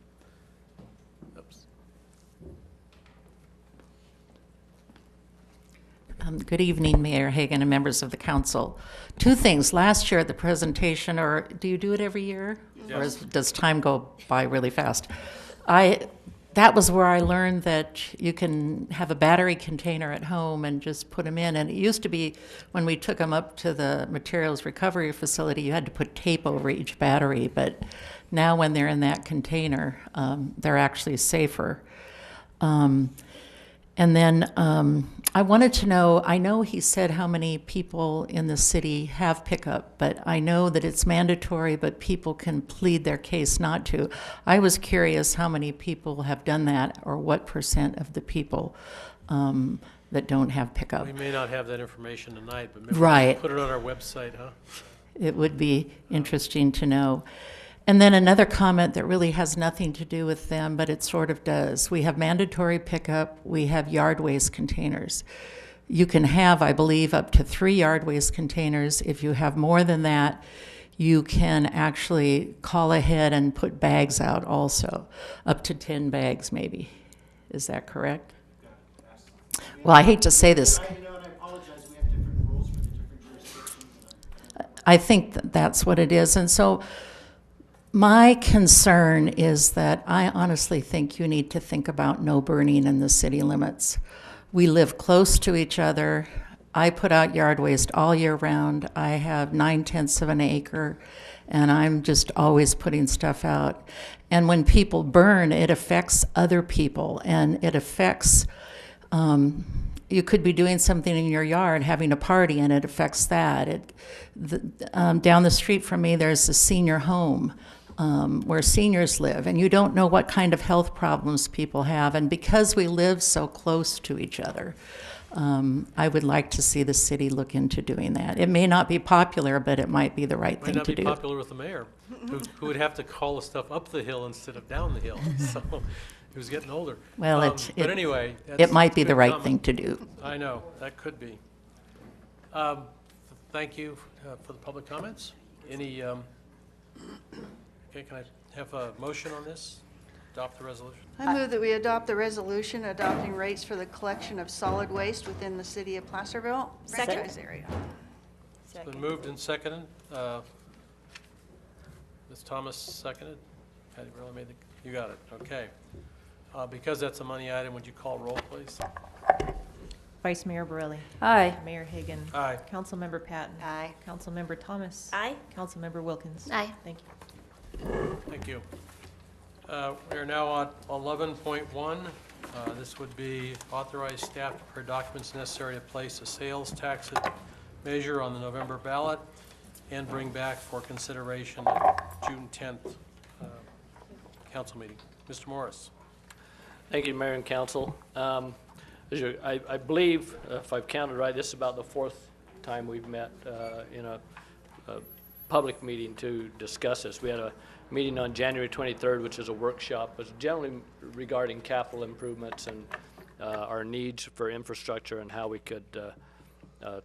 Oops. Good evening, Mayor Hagan and members of the council. Two things. Last year at the presentation, or do you do it every year? Or does time go by really fast? That was where I learned that you can have a battery container at home and just put them in. And it used to be when we took them up to the materials recovery facility, you had to put tape over each battery. But now when they're in that container, they're actually safer. And then I wanted to know, I know he said how many people in the city have pickup, but I know that it's mandatory, but people can plead their case not to. I was curious how many people have done that, or what % of the people that don't have pickup. We may not have that information tonight, but maybe Right. we can put it on our website, huh? It would be interesting to know. And then another comment that really has nothing to do with them, but it sort of does. We have mandatory pickup, we have yard waste containers. You can have, I believe, up to 3 yard waste containers. If you have more than that, you can actually call ahead and put bags out also, up to 10 bags maybe. Is that correct? Well, I hate to say this. I think that's what it is. And so my concern is that I honestly think you need to think about no burning in the city limits. We live close to each other. I put out yard waste all year round. I have 9/10 of an acre, and I'm just always putting stuff out. And when people burn, it affects other people, and it affects, you could be doing something in your yard, having a party, and it affects that. Down the street from me, there's a senior home where seniors live, and you don't know what kind of health problems people have. And because we live so close to each other, I would like to see the city look into doing that. It may not be popular, but it might be the right thing to do. Might not be popular with the mayor, who would have to call the stuff up the hill instead of down the hill. So he was getting older. Well, but anyway, it might be that's a the good right comment. thing to do. I know, that could be. Thank you for the public comments. Any, okay, can I have a motion on this? Adopt the resolution? I move that we adopt the resolution adopting rates for the collection of solid waste within the city of Placerville franchise area. It's been moved and seconded. Ms. Thomas seconded. Patty really made you got it, okay. Because that's a money item, would you call roll, please? Vice Mayor Borelli. Aye. Mayor Hagan. Aye. Councilmember Patton. Aye. Councilmember Thomas. Aye. Councilmember Wilkins. Aye. Thank you. Thank you. We are now at 11.1. This would be authorize staff to prepare documents necessary to place a sales tax measure on the November ballot and bring back for consideration at June 10th council meeting. Mr. Morris. Thank you, Mayor and Council. I believe, if I've counted right, this is about the 4th time we've met in a public meeting to discuss this. We had a meeting on January 23rd, which is a workshop, was generally regarding capital improvements and our needs for infrastructure and how we could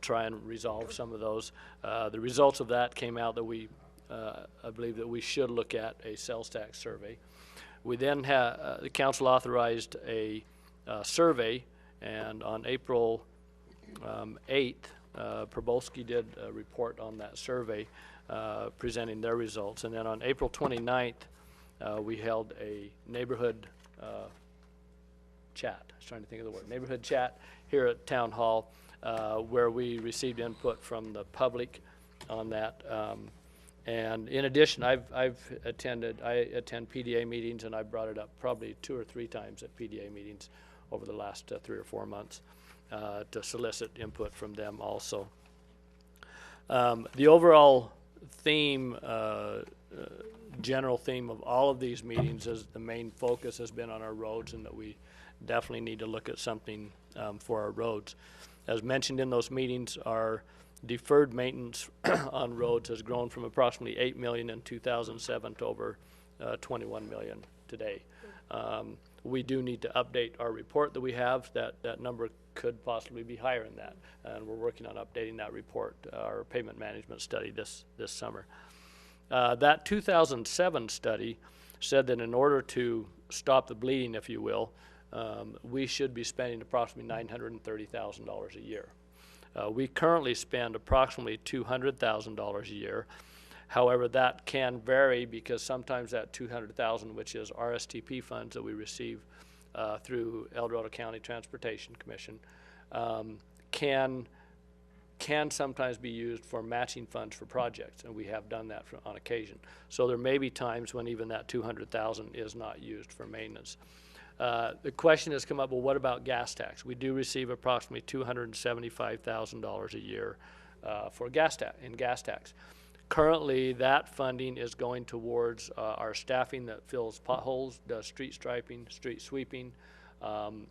try and resolve some of those. The results of that came out that I believe that we should look at a sales tax survey. We then the council authorized a survey, and on April 8th, Probolski did a report on that survey presenting their results. And then on April 29th, we held a neighborhood chat. I was trying to think of the word. Neighborhood chat here at Town Hall, where we received input from the public on that. And in addition, I attend PDA meetings, and I brought it up probably 2 or 3 times at PDA meetings over the last 3 or 4 months to solicit input from them also. The overall theme general theme of all of these meetings is the main focus has been on our roads, and that we definitely need to look at something for our roads. As mentioned in those meetings, our deferred maintenance on roads has grown from approximately 8 million in 2007 to over 21 million today. We do need to update our report that we have. That number could possibly be higher than that, and we're working on updating that report, our pavement management study this summer. That 2007 study said that in order to stop the bleeding, if you will, we should be spending approximately $930,000 a year. We currently spend approximately $200,000 a year. However, that can vary because sometimes that $200,000, which is RSTP funds that we receive through El Dorado County Transportation Commission, can sometimes be used for matching funds for projects, and we have done that on occasion. So there may be times when even that $200,000 is not used for maintenance. The question has come up, well, what about gas tax? We do receive approximately $275,000 a year for gas tax. Currently, that funding is going towards our staffing that fills potholes, does street striping, street sweeping, and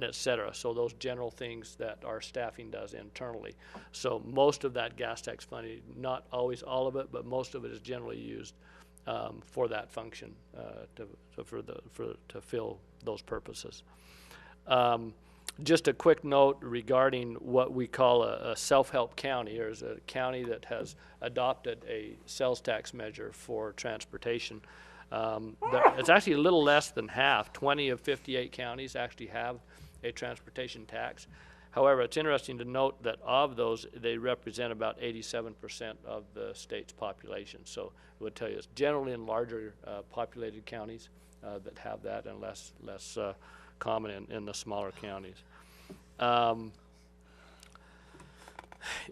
et cetera. So those general things that our staffing does internally. So most of that gas tax funding, not always all of it, but most of it is generally used for that function to fill those purposes. Just a quick note regarding what we call a self-help county. There's a county that has adopted a sales tax measure for transportation. It's actually a little less than half. 20 of 58 counties actually have a transportation tax. However, it's interesting to note that of those, they represent about 87% of the state's population. So it would tell you it's generally in larger populated counties that have that, and less common in the smaller counties.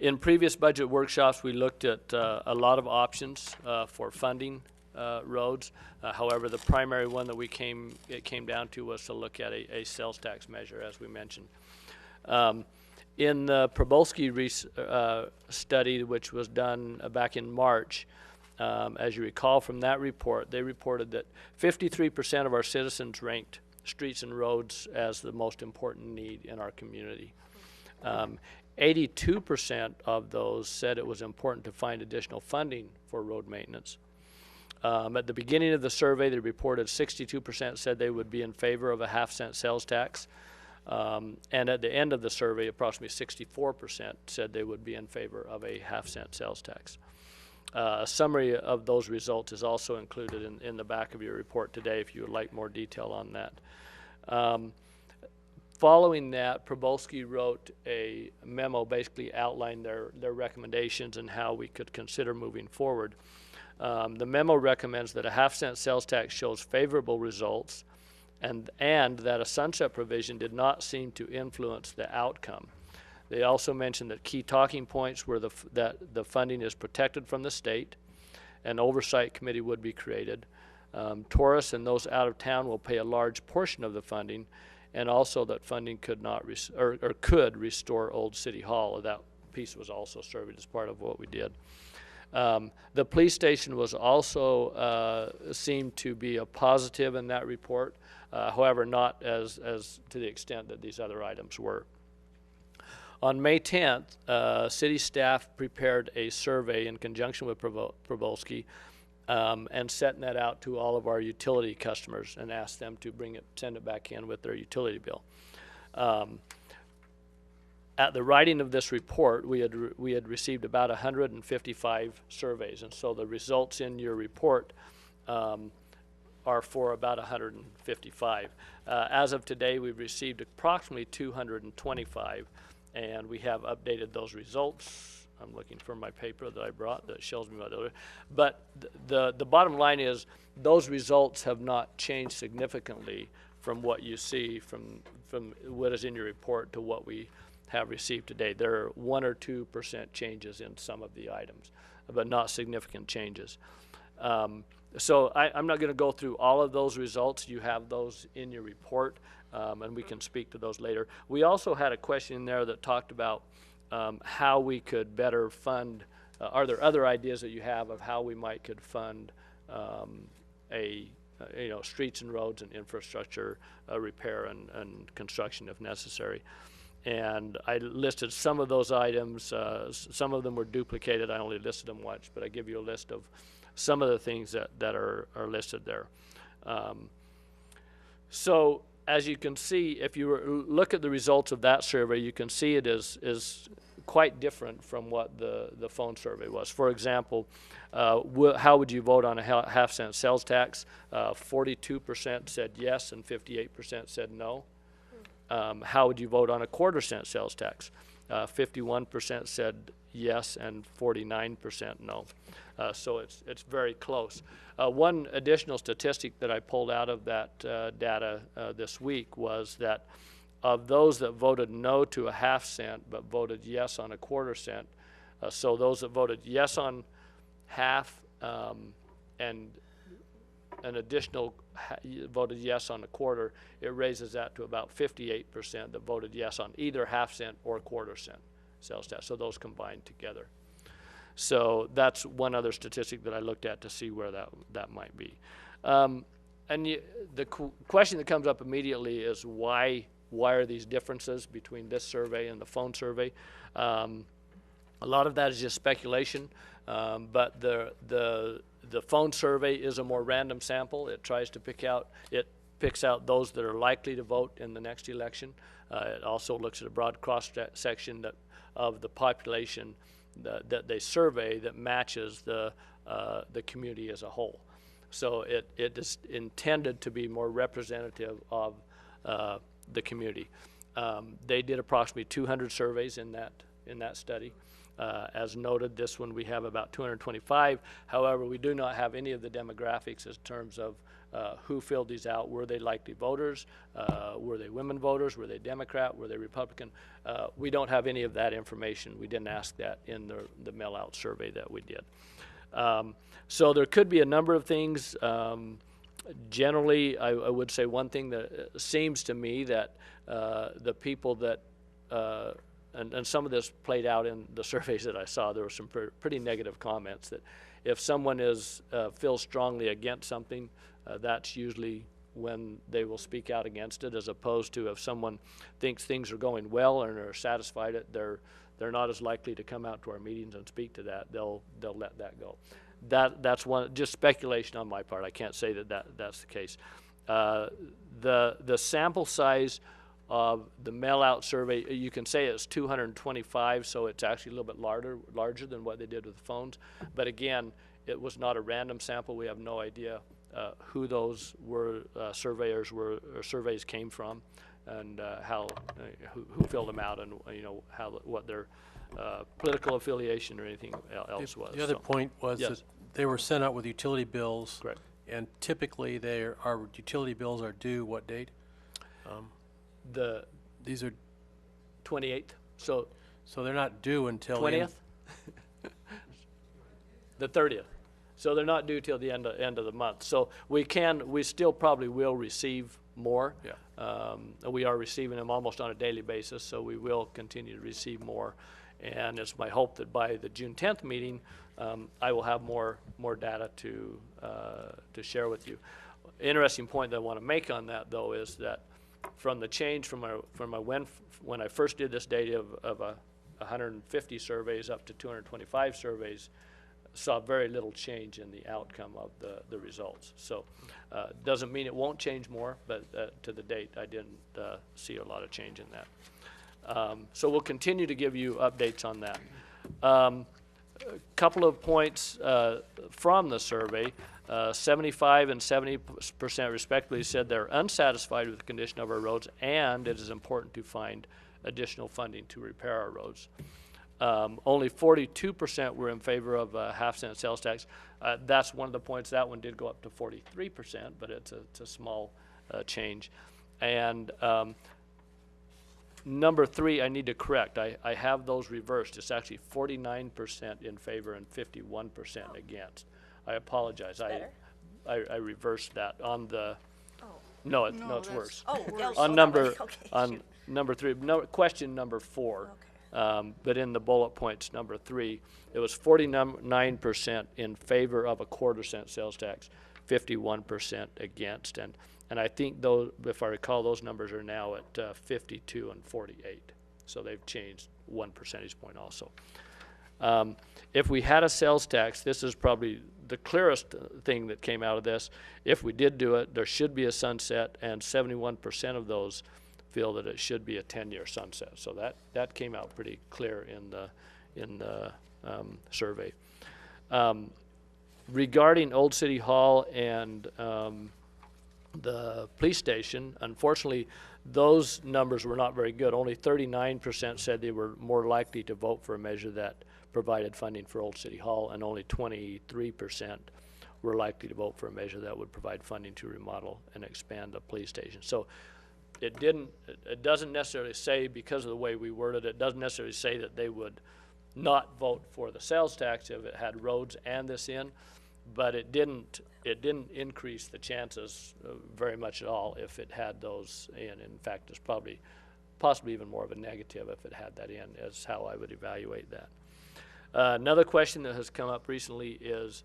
In previous budget workshops, we looked at a lot of options for funding roads. However, the primary one that it came down to was to look at a sales tax measure, as we mentioned. In the Probolski study, which was done back in March, as you recall from that report, they reported that 53% of our citizens ranked streets and roads as the most important need in our community. 82% of those said it was important to find additional funding for road maintenance. At the beginning of the survey, they reported 62% said they would be in favor of a half-cent sales tax. And at the end of the survey, approximately 64% said they would be in favor of a half-cent sales tax. A summary of those results is also included in the back of your report today if you would like more detail on that. Following that, Probolski wrote a memo basically outlining their recommendations and how we could consider moving forward. The memo recommends that a half-cent sales tax shows favorable results, and that a sunset provision did not seem to influence the outcome. They also mentioned that key talking points were that the funding is protected from the state, an oversight committee would be created, tourists and those out of town will pay a large portion of the funding, and also that funding could could restore Old City Hall. That piece was also surveyed as part of what we did. The police station was also seemed to be a positive in that report, however, not as to the extent that these other items were. On May 10th, city staff prepared a survey in conjunction with Probolski and sent that out to all of our utility customers and asked them to send it back in with their utility bill. At the writing of this report, we had received about 155 surveys, and so the results in your report are for about 155. As of today, we've received approximately 225, and we have updated those results. I'm looking for my paper that I brought that shows me what those are. But the bottom line is those results have not changed significantly from what you see from what is in your report to what we have received today. There are 1 or 2% changes in some of the items, but not significant changes. So I'm not going to go through all of those results. You have those in your report, and we can speak to those later. We also had a question in there that talked about how we could better fund. Are there other ideas that you have of how we could fund streets and roads and infrastructure repair and construction if necessary. And I listed some of those items. Some of them were duplicated. I only listed them once, but I give you a list of some of the things that are listed there. So as you can see, if you look at the results of that survey, you can see it is quite different from what the phone survey was. For example, how would you vote on a half-cent sales tax? 42% said yes and 58% said no. How would you vote on a quarter-cent sales tax? 51% said yes and 49% no. So it's very close. One additional statistic that I pulled out of that data this week was that of those that voted no to a half cent but voted yes on a quarter cent, so those that voted yes on half and an additional voted yes on a quarter, it raises that to about 58% that voted yes on either half cent or quarter cent sales tax. So those combined together. So that's one other statistic that I looked at to see where that might be. The question that comes up immediately is why are these differences between this survey and the phone survey? A lot of that is just speculation, but the phone survey is a more random sample. It tries to picks out those that are likely to vote in the next election. It also looks at a broad cross-section of the population that they survey that matches the community as a whole. So it is intended to be more representative of the community. They did approximately 200 surveys in that study. As noted, this one we have about 225. However, we do not have any of the demographics in terms of who filled these out. Were they likely voters? Were they women voters? Were they Democrat? Were they Republican? We don't have any of that information. We didn't ask that in the mail-out survey that we did. So there could be a number of things. Generally, I would say one thing that seems to me that the people that and some of this played out in the surveys that I saw. There were some pretty negative comments that if someone feels strongly against something, that's usually when they will speak out against it, as opposed to if someone thinks things are going well and are satisfied they're not as likely to come out to our meetings and speak to that. They'll let that go. That's one, just speculation on my part. I can't say that's the case. The sample size of the mail-out survey, you can say it's 225, so it's actually a little bit larger than what they did with the phones. But again, it was not a random sample. We have no idea who those surveys came from, and who filled them out, and what their political affiliation or anything else was. The other point was Yes. that they were sent out with utility bills. Correct. And typically our utility bills are due what date? These are 28th. So they're not due until 20th. The 30th. So they're not due till the end of the month. So we still probably will receive more. Yeah. We are receiving them almost on a daily basis, so we will continue to receive more. And it's my hope that by the June 10th meeting, I will have more data to share with you. Interesting point that I want to make on that, though, is that from the change from when I first did this data of 150 surveys up to 225 surveys, saw very little change in the outcome of the results. So doesn't mean it won't change more, but to the date I didn't see a lot of change in that. So we'll continue to give you updates on that. A couple of points from the survey. 75 and 70% respectively said they're unsatisfied with the condition of our roads, and it is important to find additional funding to repair our roads. Only 42% were in favor of a half-cent sales tax. That's one of the points. That one did go up to 43%, but it's a small change. And number 3, I need to correct. I have those reversed. It's actually 49% in favor and 51% against. I apologize. I reversed that on the. No, it's worse. Oh, worse. On number 3, question number 4. But in the bullet points, number 3, it was 49% in favor of a quarter-cent sales tax, 51% against. And I think those, if I recall, those numbers are now at 52 and 48. So they've changed 1 percentage point also. If we had a sales tax, this is probably the clearest thing that came out of this. If we did do it, there should be a sunset, and 71% of those feel that it should be a 10-year sunset. So that came out pretty clear in the survey. Regarding Old City Hall and the police station, unfortunately, those numbers were not very good. Only 39% said they were more likely to vote for a measure that provided funding for Old City Hall, and only 23% were likely to vote for a measure that would provide funding to remodel and expand the police station. So it doesn't necessarily say, because of the way we worded it, doesn't necessarily say that they would not vote for the sales tax if it had roads and this in, but it didn't increase the chances very much at all if it had those in. In fact, it's possibly even more of a negative if it had that in, is how I would evaluate that. Another question that has come up recently is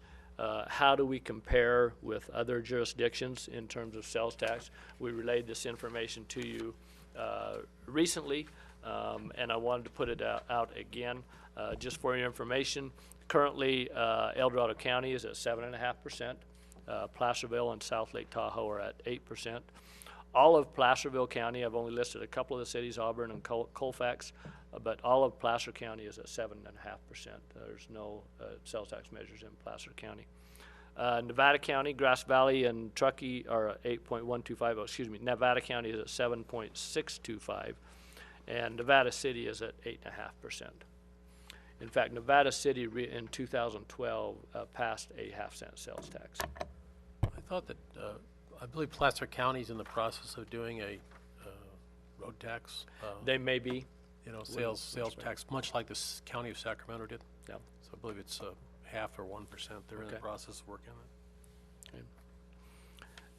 how do we compare with other jurisdictions in terms of sales tax? We relayed this information to you recently, and I wanted to put it out again just for your information. Currently, El Dorado County is at 7.5%. Placerville and South Lake Tahoe are at 8%. All of Placerville County, I've only listed a couple of the cities, Auburn and Colfax, but all of Placer County is at 7.5%. There's no sales tax measures in Placer County. Nevada County, Grass Valley, and Truckee are at 8.125. Oh, excuse me, Nevada County is at 7.625, and Nevada City is at 8.5%. In fact, Nevada City in 2012 passed a half-cent sales tax. I thought that, I believe Placer County's in the process of doing a road tax. They may be. You know, sales tax, much like the county of Sacramento did. Yeah. So I believe it's half or 1%. They're in the process of working on it. Okay.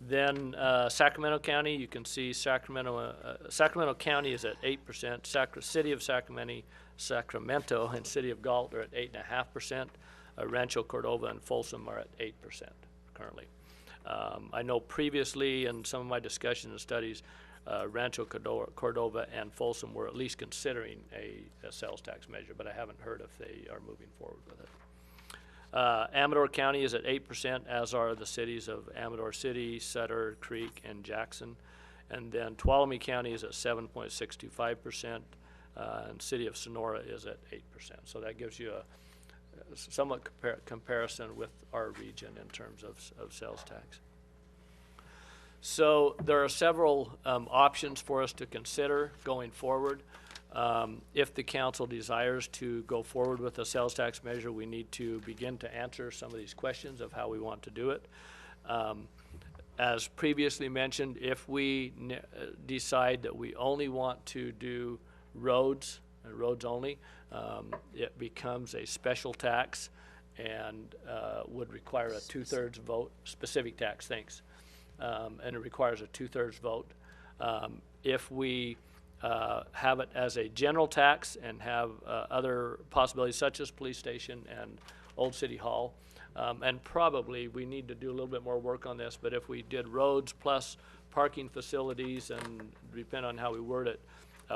Then Sacramento County, you can see Sacramento County is at 8%. City of Sacramento and City of Galt are at 8.5%. Rancho Cordova and Folsom are at 8% currently. I know previously in some of my discussions and studies, Rancho Cordova and Folsom were at least considering a sales tax measure, but I haven't heard if they are moving forward with it. Amador County is at 8%, as are the cities of Amador City, Sutter Creek, and Jackson. And then Tuolumne County is at 7.625%, and City of Sonora is at 8%. So that gives you a somewhat comparison with our region in terms of sales tax. So there are several options for us to consider going forward. If the council desires to go forward with a sales tax measure, we need to begin to answer some of these questions of how we want to do it. As previously mentioned, if we decide that we only want to do roads, and roads only, it becomes a special tax and would require a 2/3 vote, specific tax, thanks. And it requires a 2/3 vote. If we have it as a general tax and have other possibilities such as police station and Old City Hall, and probably we need to do a little bit more work on this, but if we did roads plus parking facilities, and depending on how we word it,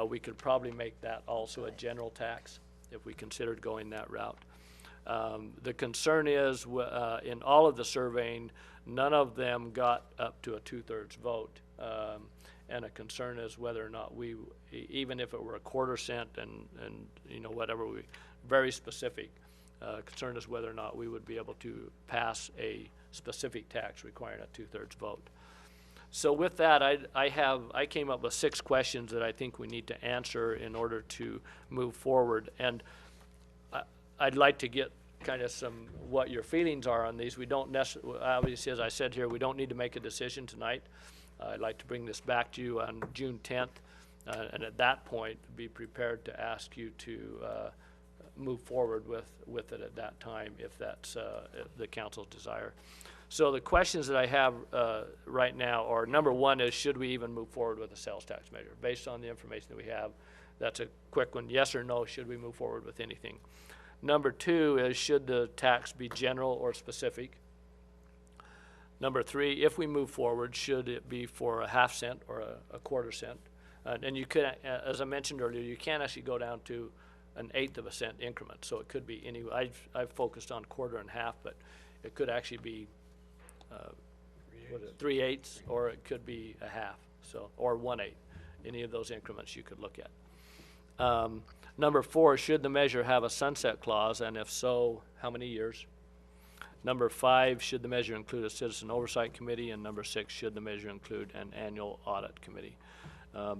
we could probably make that also a general tax if we considered going that route. The concern is in all of the surveying, none of them got up to a 2/3 vote. And a concern is whether or not we, even if it were a 1/4 cent and you know, whatever, very specific, concern is whether or not we would be able to pass a specific tax requiring a 2/3 vote. So with that, I came up with 6 questions that I think we need to answer in order to move forward. And I'd like to get kind of what your feelings are on these. We don't necessarily, obviously, as I said here, we don't need to make a decision tonight. I'd like to bring this back to you on June 10th, and at that point, be prepared to ask you to move forward with it at that time, if that's the council's desire. So the questions that I have right now are, number one is, should we even move forward with a sales tax measure? Based on the information that we have, That's a quick one. Yes or no, should we move forward with anything? Number 2 is, should the tax be general or specific? Number 3, if we move forward, should it be for a half cent or a quarter cent? And you could, as I mentioned earlier, you can actually go down to an 1/8 of a cent increment. So it could be any, I've focused on quarter and half, but it could actually be 3/8, or it could be a half, so, or 1/8. Any of those increments you could look at. Number 4, should the measure have a sunset clause, and if so, how many years? Number 5, should the measure include a citizen oversight committee? And number 6, should the measure include an annual audit committee?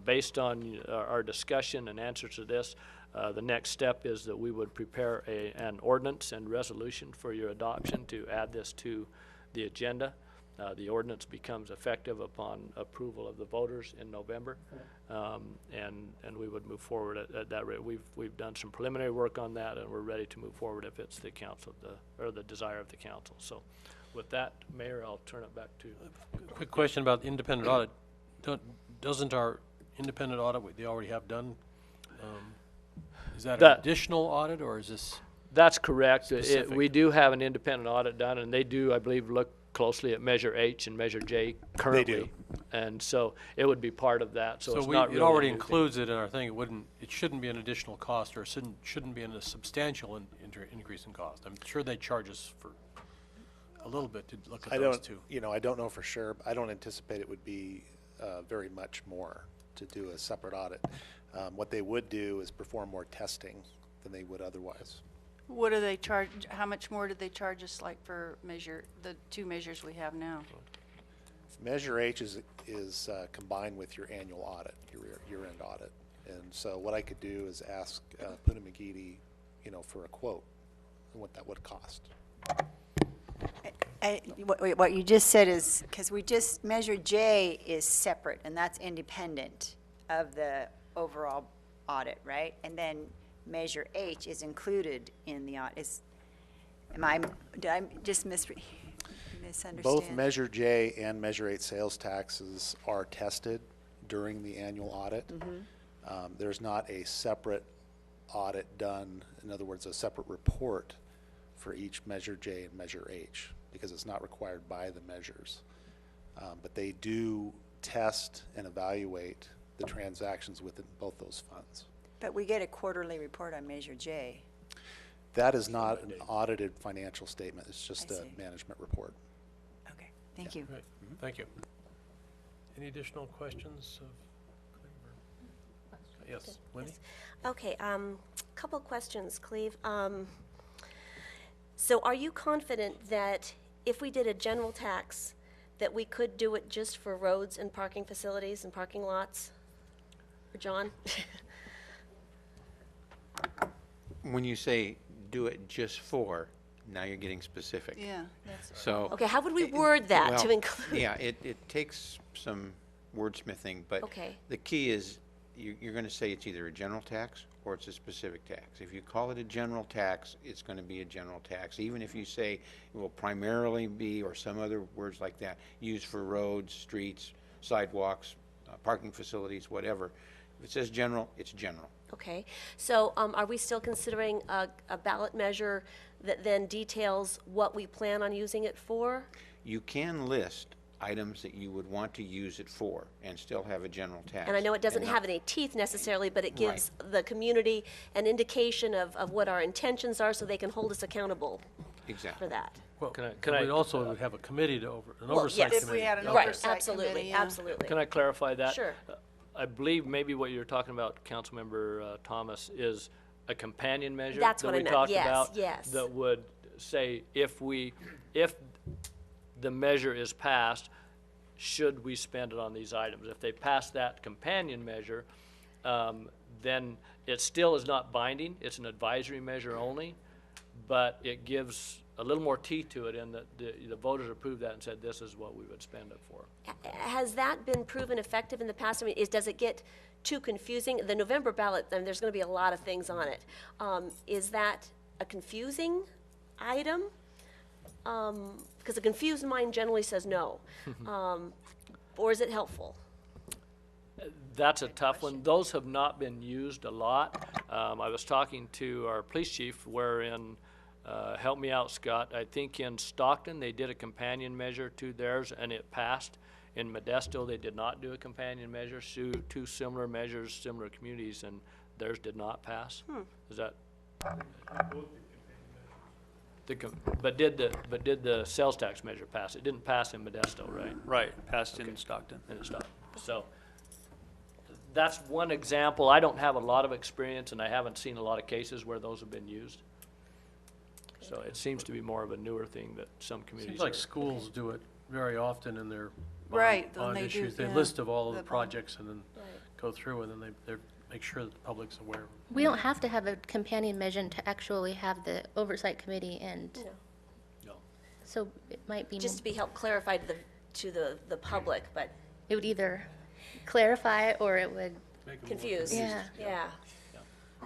Based on our discussion and answer to this, the next step is that we would prepare an ordinance and resolution for your adoption to add this to the agenda. The ordinance becomes effective upon approval of the voters in November, and we would move forward at that rate. We've done some preliminary work on that, and we're ready to move forward if it's the council, or the desire of the council. So with that, Mayor, I'll turn it back to you. Quick question about the independent audit. Doesn't our independent audit they already have done, is that an additional audit, or is this? That's correct. Specific? We do have an independent audit done, and they do, I believe, look closely at Measure H and Measure J currently. They do. And so it would be part of that, so it's not really it already a new thing. includes it in our thing. It shouldn't be an additional cost, or it shouldn't be a substantial increase in cost. I'm sure they charge us for a little bit to look at those two. I don't know for sure. I don't anticipate it would be very much more to do a separate audit. What they would do is perform more testing than they would otherwise. What do they charge, how much more did they charge us, like, for the 2 measures we have now? Measure H is combined with your annual audit, your year-end audit. And so what I could do is ask Puna McGeady, for a quote on what that would cost. What you just said is, because Measure J is separate, and that's independent of the overall audit, right? And then Measure H is included in the audit. Did I just misunderstand? Both Measure J and Measure 8 sales taxes are tested during the annual audit. There's not a separate audit done, in other words, a separate report for each Measure J and Measure H, because it's not required by the measures. But they do test and evaluate the transactions within both those funds. But we get a quarterly report on Measure J. That is not an audited financial statement. It's just a management report. Okay, thank you. Right. Thank you. Any additional questions of Cleve? Yes, Wendy? Yes. Okay, couple questions, Cleve. So are you confident that if we did a general tax, that we could do it just for roads and parking facilities and parking lots? Or John? When you say do it just for, now you're getting specific. Yeah, that's. So. Okay, how would we word that to well, include? Yeah, it takes some wordsmithing, but Okay. the key is you're going to say it's either a general tax or it's a specific tax. If you call it a general tax, it's going to be a general tax. Even if you say it will primarily be, or some other words like that, used for roads, streets, sidewalks, parking facilities, whatever. If it says general, it's general. Okay, so are we still considering a ballot measure that then details what we plan on using it for? You can list items that you would want to use it for and still have a general tax. And I know it doesn't And have any teeth necessarily, but it gives the community an indication of what our intentions are so they can hold us accountable Exactly. for that. Well, Can I we also would have a committee an Well, oversight yes. committee. If we had an Right, oversight absolutely, committee, yeah. absolutely. Can I clarify that? Sure. I believe maybe what you're talking about, Councilmember Thomas, is a companion measure That's that what I we meant. talked Yes, about. yes. That would say if the measure is passed, should we spend it on these items? If they pass that companion measure, then it still is not binding. It's an advisory measure only, but it gives a little more teeth to it in that the voters approved that and said this is what we would spend it for. Has that been proven effective in the past? I mean, does it get too confusing? The November ballot, I mean, there's going to be a lot of things on it. Is that a confusing item? Because a confused mind generally says no. Or is it helpful? That's a tough one. Those have not been used a lot. I was talking to our police chief wherein, help me out, Scott, I think in Stockton, they did a companion measure to theirs and it passed. In Modesto, they did not do a companion measure, two similar measures, similar communities, and theirs did not pass. Is that? But did the sales tax measure pass? It didn't pass in Modesto, right? Right, passed in Stockton. In Stockton. So that's one example. I don't have a lot of experience, and I haven't seen a lot of cases where those have been used. So it seems to be more of a newer thing that some communities. Seems like are- schools do it very often in their Right, when bond they do, issues. They yeah, list of all of the the bond. projects and then go through and then they make sure that the public's aware. We don't have to have a companion measure to actually have the oversight committee, and No. so it might be, Just to be helped clarify to the public, but it would either clarify or it would, Make them more confused. yeah. Yeah.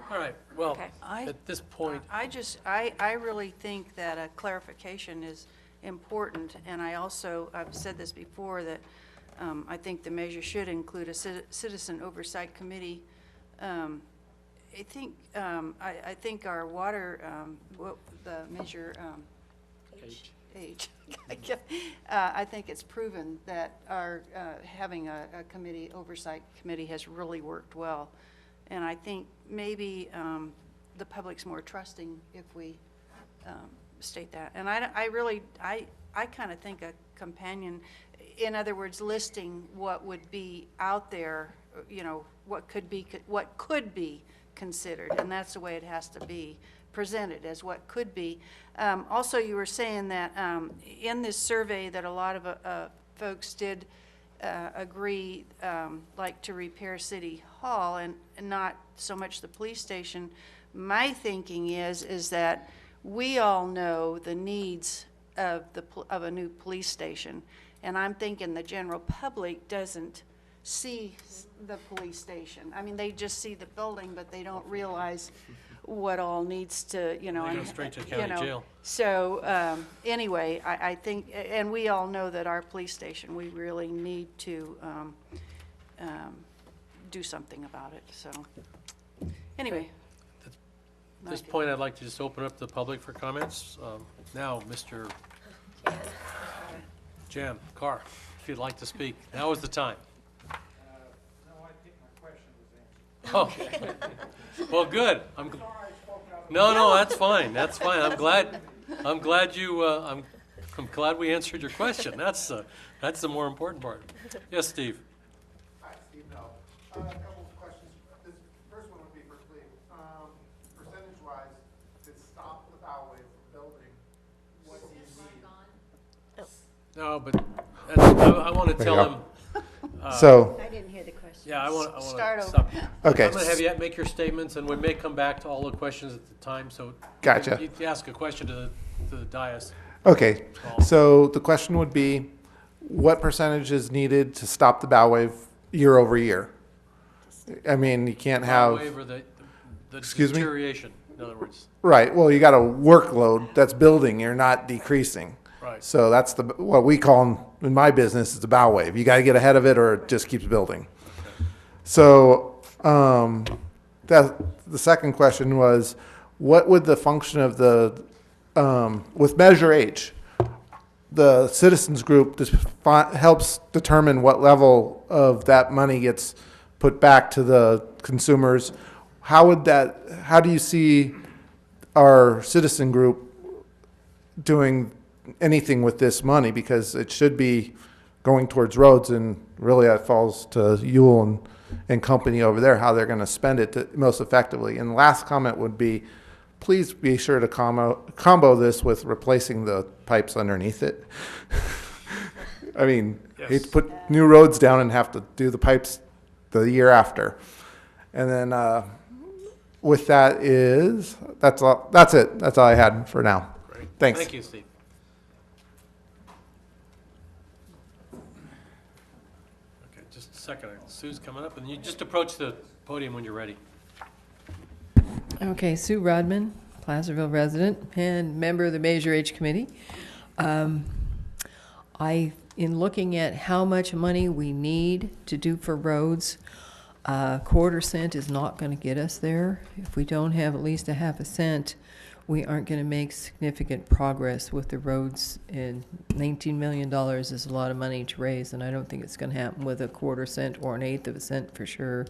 All right, well, Okay. at this point, I really think that a clarification is important, and I've said this before, that I think the measure should include a citizen oversight committee. I think our water, the measure, H. I think it's proven that our, having a oversight committee has really worked well. And I think maybe the public's more trusting if we state that. And I kind of think a companion, in other words, listing what would be out there, what could be considered, and that's the way it has to be presented, as what could be. Also, you were saying that in this survey that a lot of folks did agree, like to repair City Hall and not so much the police station. My thinking is that we all know the needs of a new police station, and I'm thinking the general public doesn't see the police station. I mean, they just see the building, but they don't realize what all needs to, they go straight to county jail. So anyway, I think, and we all know that our police station, we really need to do something about it. So anyway. At this point, I'd like to just open up the public for comments. Now, Mr. Jan Carr, if you'd like to speak, now is the time. No, I think my question was answered. Oh, well, good. No, that's fine. That's fine. I'm glad you. I'm glad we answered your question. That's the more important part. Yes, Steve. Hi, Steve. No. A couple of questions. This first one would be for Cleve. Percentage-wise, to stop the bow wave from building, what do you need? No, but I want to tell him. So, I didn't hear the question. Yeah, I want to Start over. stop. Okay. I'm going to have you make your statements, and we may come back to all the questions at the time. So, Gotcha. You ask a question to the dais. okay, so the question would be, what percentage is needed to stop the bow wave year over year? I mean, you can't have, Waiver the Excuse me? deterioration, in other words. right, well, you got a workload that's building, you're not decreasing. Right. So that's what we call in my business is the bow wave. You got to get ahead of it or it just keeps building. So the second question was, what would the function of with Measure H, the citizens group helps determine what level of that money gets put back to the consumers. How do you see our citizen group doing anything with this money? Because it should be going towards roads, and really that falls to Yule and company over there, how they're going to spend it most effectively. And the last comment would be, please be sure to combo this with replacing the pipes underneath it. I mean, hate to put new roads down and have to do the pipes the year after. And then with that that's all. That's it. That's all I had for now. Great. Thanks. Thank you, Steve. Okay, just a second. Sue's coming up, and you just approach the podium when you're ready. Okay, Sue Rodman, Placerville resident and member of the Measure H Committee. I in looking at how much money we need to do for roads, a quarter cent is not going to get us there. If we don't have at least a half a cent, we aren't going to make significant progress with the roads. And $19 million is a lot of money to raise, and I don't think it's going to happen with a quarter cent or an eighth of a cent for sure.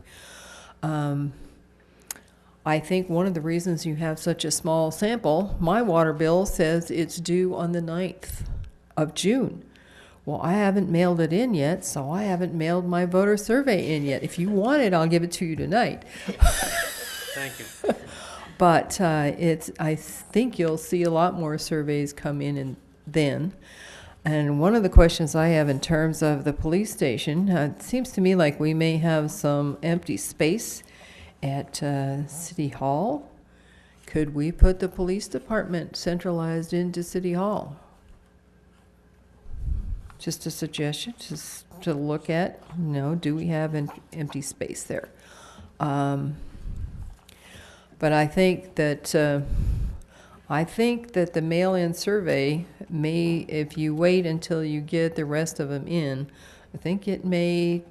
I think one of the reasons you have such a small sample, my water bill says it's due on the 9th of June. Well, I haven't mailed it in yet, so I haven't mailed my voter survey in yet. If you want it, I'll give it to you tonight. Thank you. But I think you'll see a lot more surveys come in and then. And one of the questions I have in terms of the police station, it seems to me like we may have some empty space at City Hall. Could we put the police department centralized into City Hall? Just a suggestion, just to look at, do we have an empty space there? But I think that the mail-in survey may, if you wait until you get the rest of them in, I think it may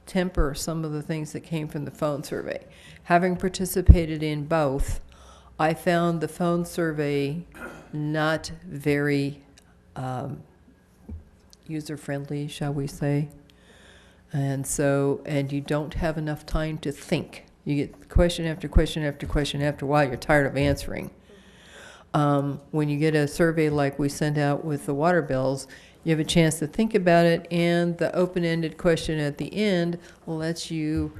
temper some of the things that came from the phone survey. Having participated in both, I found the phone survey not very user-friendly, shall we say. And you don't have enough time to think. You get question after question after question. After a while, you're tired of answering. When you get a survey like we sent out with the water bills, you have a chance to think about it, and the open-ended question at the end lets you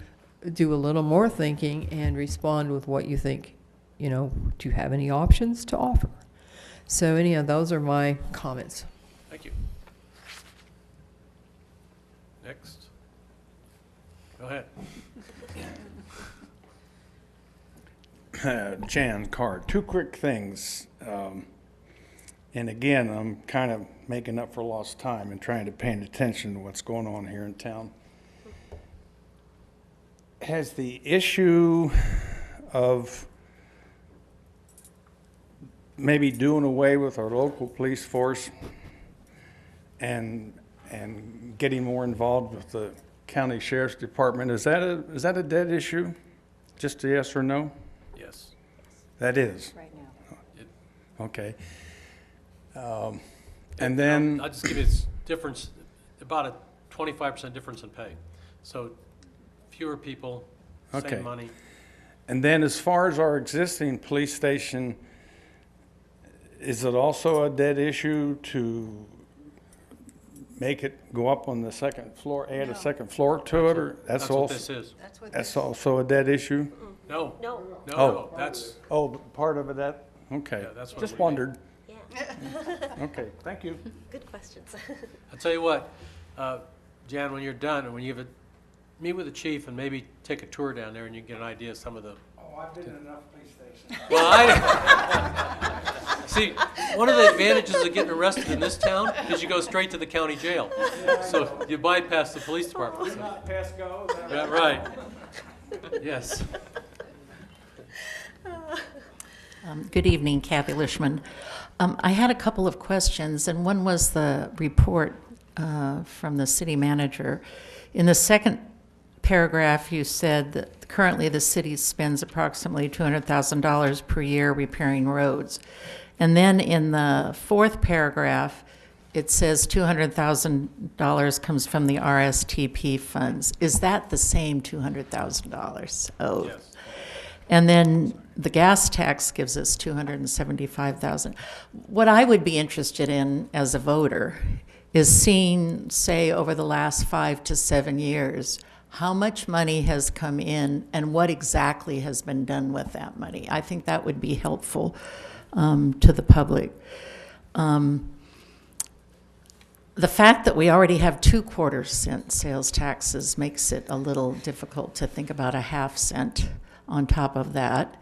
do a little more thinking and respond with what you think. Do you have any options to offer? So anyhow, those are my comments. Thank you. Next. Go ahead. Jan Carr, two quick things. And again, I'm kind of making up for lost time and trying to pay attention to what's going on here in town. Has the issue of maybe doing away with our local police force and getting more involved with the county sheriff's department, is that a dead issue? Just a yes or no? Yes. That is? Right now. Okay. And then... I'll just give you this difference, about a 25% difference in pay. So fewer people, Okay. same money. And then as far as our existing police station, is it also a dead issue to make it go up on the second floor, add a second floor to it, or That's what this is. that's also a dead issue? No. No. No, that's, Oh, part of it, okay. Yeah, that's what Just we- wondered. Yeah. Okay, thank you. Good questions. I'll tell you what, Jan, when you're done, and when you have meet with the chief and maybe take a tour down there and you can get an idea of some of the. Oh, I've been in enough police stations. Well, see, one of the advantages of getting arrested in this town is you go straight to the county jail. So you bypass the police department. So. Not pass go? Yeah, right. Yes. Good evening, Kathy Lishman. I had a couple of questions, and one was the report from the city manager. In the second paragraph, you said that currently the city spends approximately $200,000 per year repairing roads. And then in the fourth paragraph, it says $200,000 comes from the RSTP funds. Is that the same $200,000 owed? Yes. And then the gas tax gives us $275,000. What I would be interested in as a voter is seeing, say, over the last 5 to 7 years, how much money has come in and what exactly has been done with that money. I think that would be helpful to the public. The fact that we already have 2/4 cent sales taxes makes it a little difficult to think about a half cent on top of that.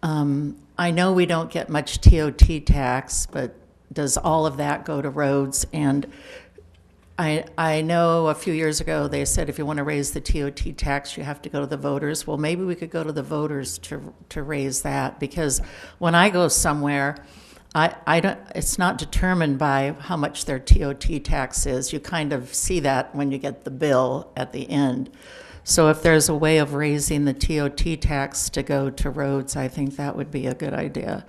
I know we don't get much TOT tax, but does all of that go to roads? And I know a few years ago they said if you want to raise the TOT tax, you have to go to the voters. Well, maybe we could go to the voters to raise that, because when I go somewhere, I don't, it's not determined by how much their TOT tax is. You kind of see that when you get the bill at the end. So if there's a way of raising the TOT tax to go to roads, I think that would be a good idea.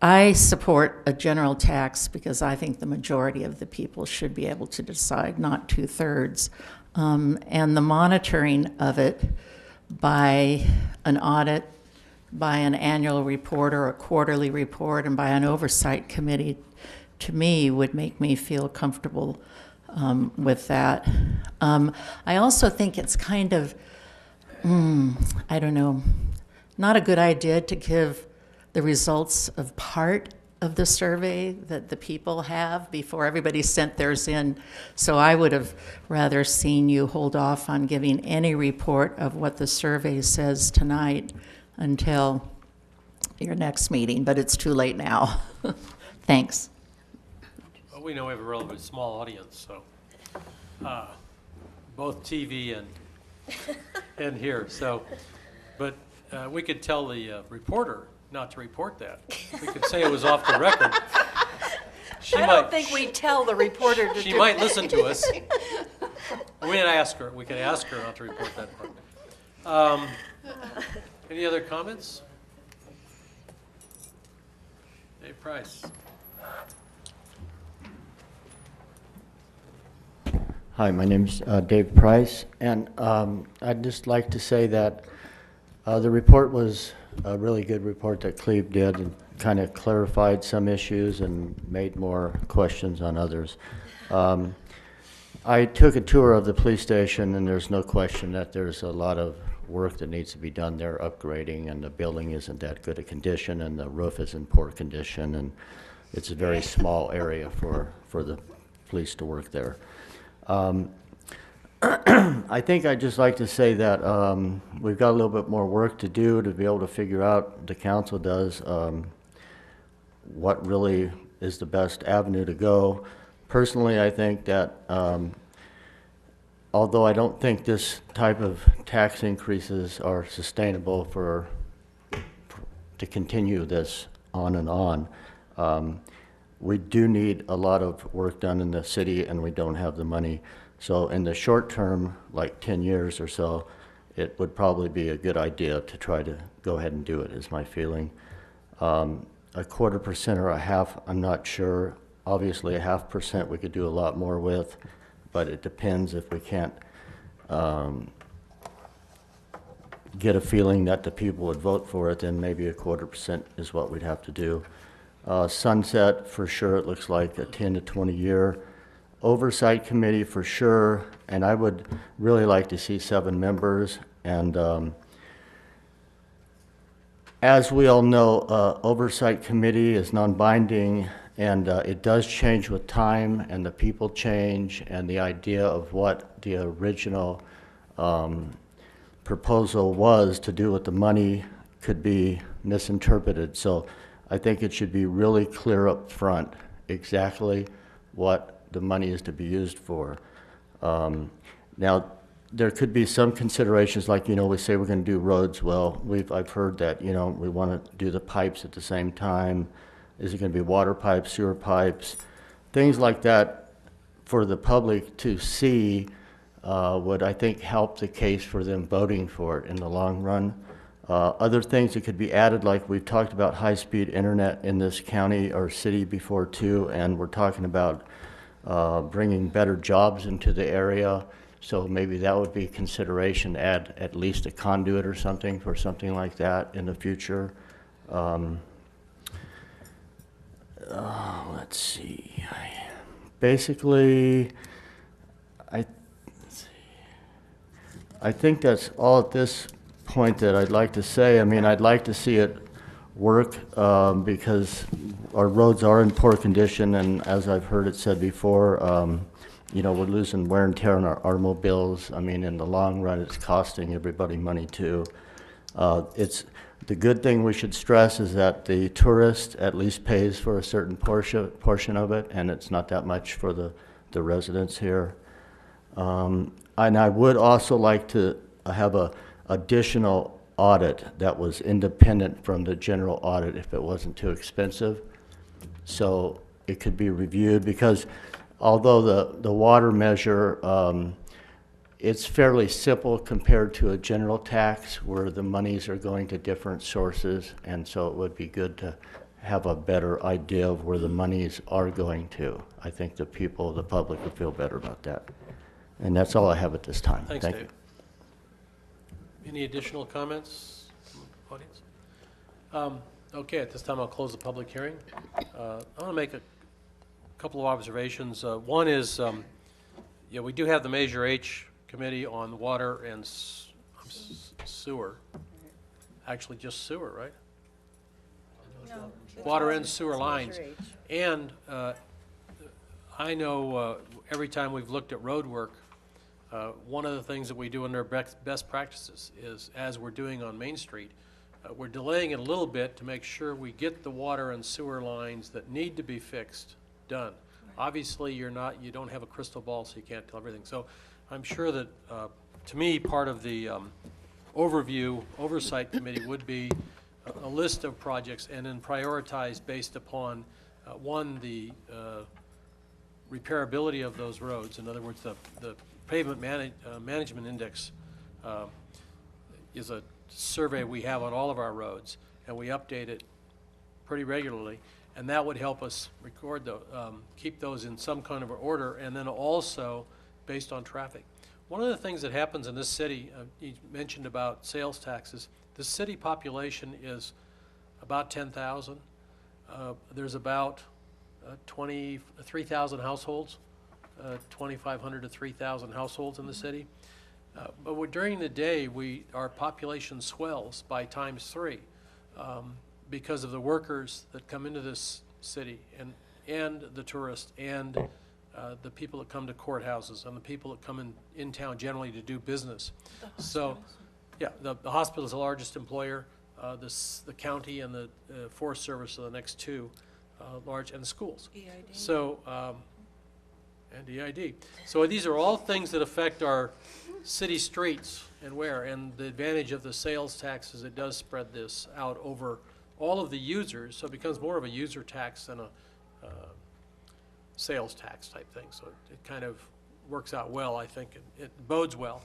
I support a general tax because I think the majority of the people should be able to decide, not 2/3. And the monitoring of it by an audit, by an annual report or a quarterly report, and by an oversight committee, to me, would make me feel comfortable with that. I also think it's kind of, I don't know, not a good idea to give the results of part of the survey that the people have before everybody sent theirs in. So I would have rather seen you hold off on giving any report of what the survey says tonight until your next meeting, but it's too late now. Thanks. Well, we know we have a relatively small audience, so both TV and here. So, but we could tell the reporter not to report that. We could say it was off the record. I don't think we tell the reporter to She do might that. listen to us. We could ask her. We could ask her not to report that part. Any other comments? Dave Price. Hi, my name's Dave Price, and I'd just like to say that the report was a really good report that Cleve did, and kind of clarified some issues and made more questions on others. I took a tour of the police station, and there's no question that there's a lot of work that needs to be done there, upgrading, and the building isn't that good a condition, and the roof is in poor condition, and it's a very small area for the police to work there. I think I'd just like to say that we've got a little bit more work to do to be able to figure out, the council does, what really is the best avenue to go. Personally, I think that although I don't think this type of tax increases are sustainable to continue this on and on, we do need a lot of work done in the city, and we don't have the money. So in the short term, like 10 years or so, it would probably be a good idea to try to go ahead and do it, is my feeling. A 1/4% or a half, I'm not sure. Obviously, a 0.5% we could do a lot more with, but it depends. If we can't get a feeling that the people would vote for it, then maybe a 1/4% is what we'd have to do. Sunset, for sure, it looks like a 10 to 20 year. Oversight committee, for sure, and I would really like to see 7 members. And as we all know, oversight committee is non-binding, and it does change with time, and the people change, and the idea of what the original proposal was to do with the money could be misinterpreted. So I think it should be really clear up front exactly what the money is to be used for. Now, there could be some considerations, like, we say we're going to do roads. Well, I've heard that, we want to do the pipes at the same time. Is it going to be water pipes, sewer pipes? Things like that for the public to see would, I think, help the case for them voting for it in the long run. Other things that could be added, like we've talked about high-speed internet in this county or city before too, and we're talking about bringing better jobs into the area. So maybe that would be consideration, add at least a conduit or something for something like that in the future. Let's see. Basically, I think that's all at this point that I'd like to say. I mean, I'd like to see it work because our roads are in poor condition, and as I've heard it said before, we're losing wear and tear on our automobiles. I mean, in the long run, it's costing everybody money too. The good thing we should stress is that the tourist at least pays for a certain portion of it, and it's not that much for the residents here. And I would also like to have a additional audit that was independent from the general audit if it wasn't too expensive. So it could be reviewed, because although the water measure, it's fairly simple compared to a general tax where the monies are going to different sources, and so it would be good to have a better idea of where the monies are going to. I think the people, the public, will feel better about that. And that's all I have at this time. Thanks, Thank Dave. Any additional comments from the audience? Okay, at this time I'll close the public hearing. I want to make a couple of observations. One is, yeah, we do have the Measure H committee on water and sewer. Actually, just sewer, right? No. Water and sewer lines. And I know every time we've looked at road work, one of the things that we do in our best practices is, as we're doing on Main Street, we're delaying it a little bit to make sure we get the water and sewer lines that need to be fixed done. Obviously, you don't have a crystal ball, so you can't tell everything. So I'm sure that, to me, part of the oversight committee would be a list of projects and then prioritize based upon, one, the repairability of those roads. In other words, the pavement management index is a survey we have on all of our roads, and we update it pretty regularly, and that would help us record keep those in some kind of order, and then also based on traffic. One of the things that happens in this city, you mentioned about sales taxes. The city population is about 10,000. There's about 3,000 households, 2,500 to 3,000 households in the city. But during the day, our population swells by ×3 because of the workers that come into this city, and the tourists, and the people that come to courthouses, and the people that come in town generally to do business. So, yeah, the hospital is the largest employer. The county and the Forest Service are the next two large, and the schools. EID. So, and EID. So these are all things that affect our city streets and the advantage of the sales tax is it does spread this out over all of the users, so it becomes more of a user tax than a sales tax type thing. So it kind of works out well, I think. It bodes well.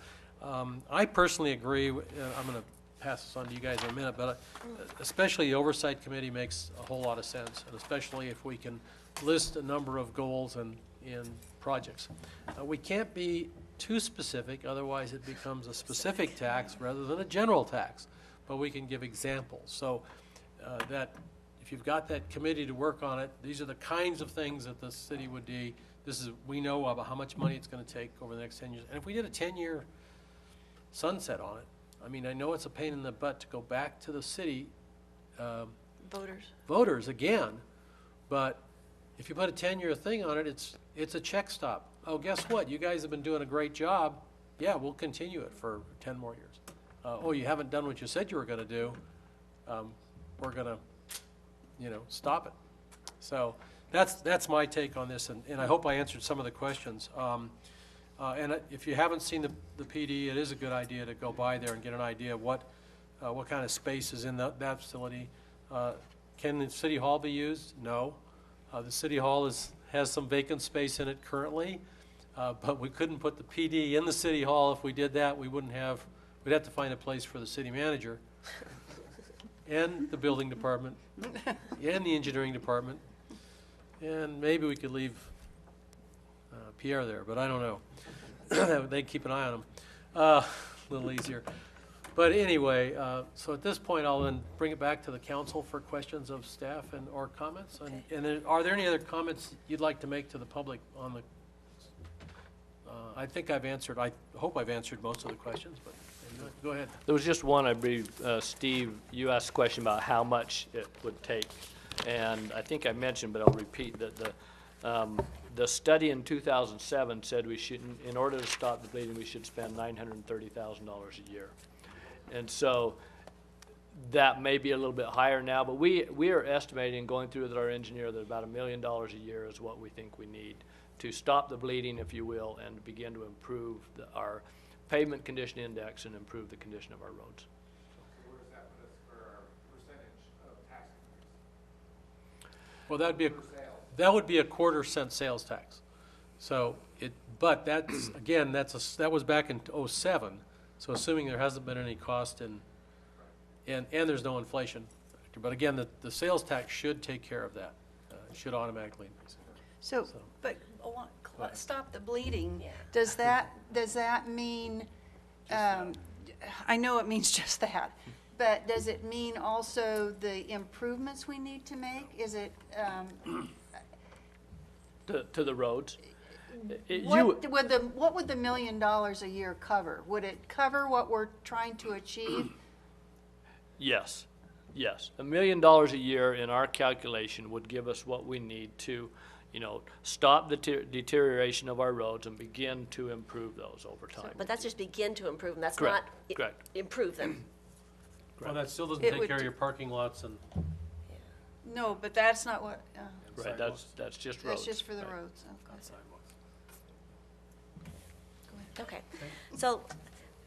I personally agree, I'm going to pass this on to you guys in a minute, but especially the Oversight Committee makes a whole lot of sense, and especially if we can list a number of goals and projects. We can't be too specific, otherwise it becomes a specific tax rather than a general tax, but we can give examples. So that if you've got that committee to work on it, these are the kinds of things that the city would do. We know about how much money it's going to take over the next 10 years. And if we did a 10-year sunset on it, I mean, I know it's a pain in the butt to go back to the city voters again, but if you put a 10-year thing on it, it's a check stop. Oh, guess what? You guys have been doing a great job. Yeah, we'll continue it for 10 more years. Oh, you haven't done what you said you were going to do. We're going to, stop it. So that's my take on this, and I hope I answered some of the questions. And if you haven't seen the PD, it is a good idea to go by there and get an idea of what kind of space is in that facility. Can the City Hall be used? No. The City Hall has some vacant space in it currently, but we couldn't put the PD in the City Hall. If we did that, we'd have to find a place for the city manager and the building department and the engineering department, and maybe we could leave Pierre there, but I don't know. They'd keep an eye on him. A little easier. But anyway, so at this point, I'll then bring it back to the council for questions of staff or comments. Okay. And then, are there any other comments you'd like to make to the public on the? I think I've answered. I hope I've answered most of the questions. But go ahead. There was just one, I believe, Steve, you asked a question about how much it would take. And I think I mentioned, but I'll repeat, that the study in 2007 said we shouldn't, in order to stop the bleeding, we should spend $930,000 a year. And so that may be a little bit higher now, but we are estimating, going through with our engineer, that about $1 million a year is what we think we need to stop the bleeding, if you will, and begin to improve our pavement condition index and improve the condition of our roads. Well, that would be a quarter-cent sales tax. So but that's, again, that was back in '07. So assuming there hasn't been any cost and there's no inflation. But again, the sales tax should take care of that. It should automatically increase. So, but stop the bleeding. Does that mean, I know it means just that, but does it mean also the improvements we need to make? Is it, To the roads. what would the $1 million a year cover? Would it cover what we're trying to achieve? Yes, yes. $1 million a year in our calculation would give us what we need to, stop the deterioration of our roads and begin to improve those over time. But that's just begin to improve them. That's Correct, not correct. improve them. Well, that still doesn't It take would care of do- your parking lots and. No, but that's not what, Right, that's just roads. that's just for the Right. roads. Okay. Okay. So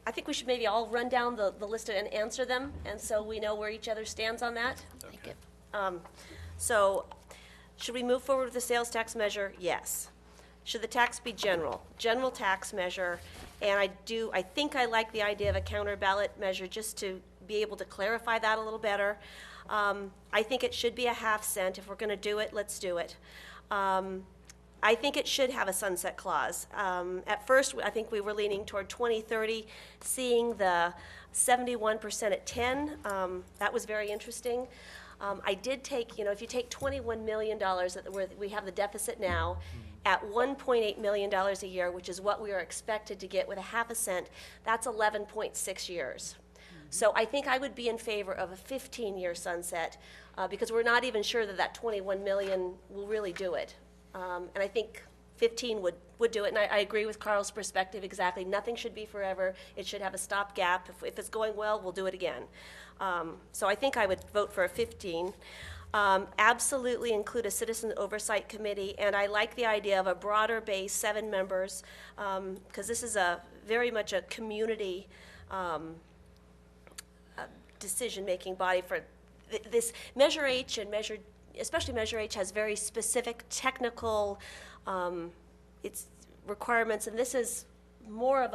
I think we should maybe all run down the list and answer them, and so we know where each other stands on that. Okay. So should we move forward with the sales tax measure? Yes. Should the tax be general? General tax measure, and I think I like the idea of a counter ballot measure just to be able to clarify that a little better. I think it should be a half cent. If we're going to do it, let's do it. I think it should have a sunset clause. At first, I think we were leaning toward 2030, seeing the 71% at 10. That was very interesting. I did take, if you take $21 million, where we have the deficit now, at $1.8 million a year, which is what we are expected to get with a half a cent, that's 11.6 years. So I think I would be in favor of a 15-year sunset, because we're not even sure that 21 million will really do it. And I think 15 would do it, and I agree with Carl's perspective exactly. Nothing should be forever. It should have a stopgap. If it's going well, we'll do it again. So I think I would vote for a 15. Absolutely include a citizen oversight committee, and I like the idea of a broader base, 7 members, because this is very much a community decision-making body for this. Measure H and especially Measure H has very specific technical requirements, and this is more of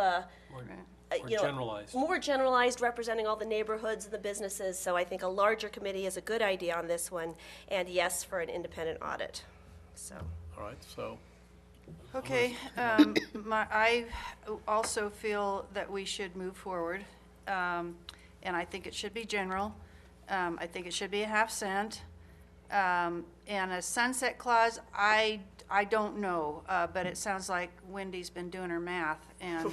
generalized. more generalized, representing all the neighborhoods and the businesses. So I think a larger committee is a good idea on this one, and yes for an independent audit. So. All right, so. Okay, I also feel that we should move forward, and I think it should be general. I think it should be a half cent. And a sunset clause, I don't know, but it sounds like Wendy's been doing her math, and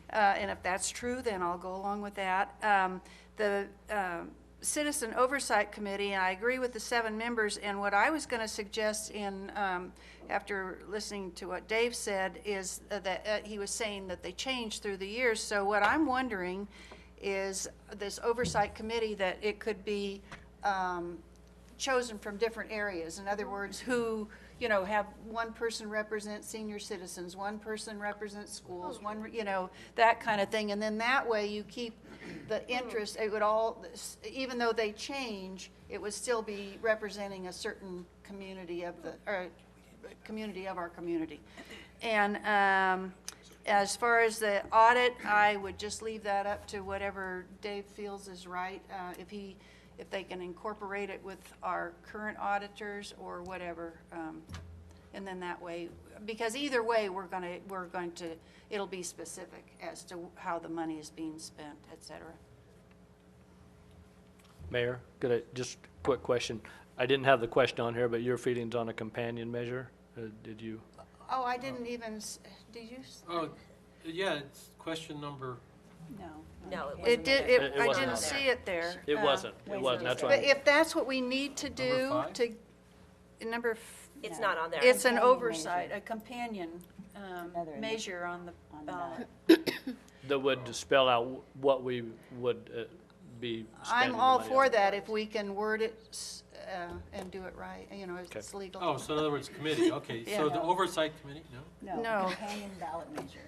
and if that's true, then I'll go along with that. The Citizen Oversight Committee, and I agree with the 7 members, and what I was going to suggest after listening to what Dave said is that he was saying that they changed through the years. So what I'm wondering is this Oversight Committee, that it could be chosen from different areas. In other words, who, have one person represent senior citizens, one person represent schools, that kind of thing. And then that way you keep the interest, it would all, even though they change, it would still be representing a certain community of our community. And as far as the audit, I would just leave that up to whatever Dave feels is right. If they can incorporate it with our current auditors or whatever, and then that way, because either way, we're going to, it'll be specific as to how the money is being spent, et cetera. Mayor, just quick question. I didn't have the question on here, but your feelings on a companion measure? Did you? Oh, I didn't even, did you? Oh, yeah, it's question number. No, It did, I wasn't didn't on see it there. It wasn't. That's But why. if that's what we need to do Number 5? It's not on there. It's an Companion oversight, measure. a companion measure on the ballot. That would spell out what we would be spending I'm the all money for on. that if we can word it and do it right, if it's legal. Oh, so in other words, committee, okay. So the oversight committee, no? No. Companion ballot measure.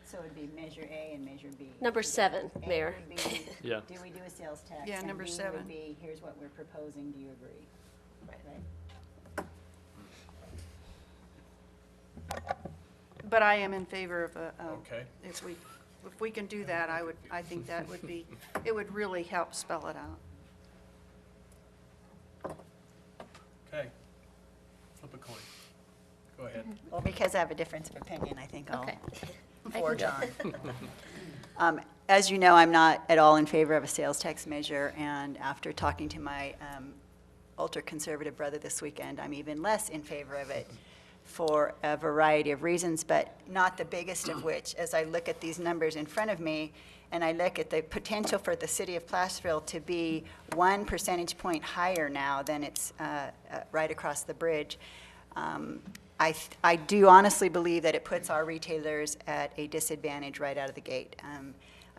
So it'd be Measure A and Measure B. Number 7, A Mayor. would be, Yeah. do we do a sales tax? Yeah, and number B 7. would be, here's what we're proposing, do you agree? But I am in favor of Okay. if we can do that, I think that would be, it would really help spell it out. Okay. Flip a coin. Go ahead. Well, because I have a difference of opinion, I think I'll Okay. for John. As you know, I'm not at all in favor of a sales tax measure, and after talking to my ultra-conservative brother this weekend, I'm even less in favor of it for a variety of reasons, but not the biggest of which, as I look at these numbers in front of me, and I look at the potential for the city of Placerville to be 1 percentage point higher now than it's right across the bridge, I do honestly believe that it puts our retailers at a disadvantage right out of the gate.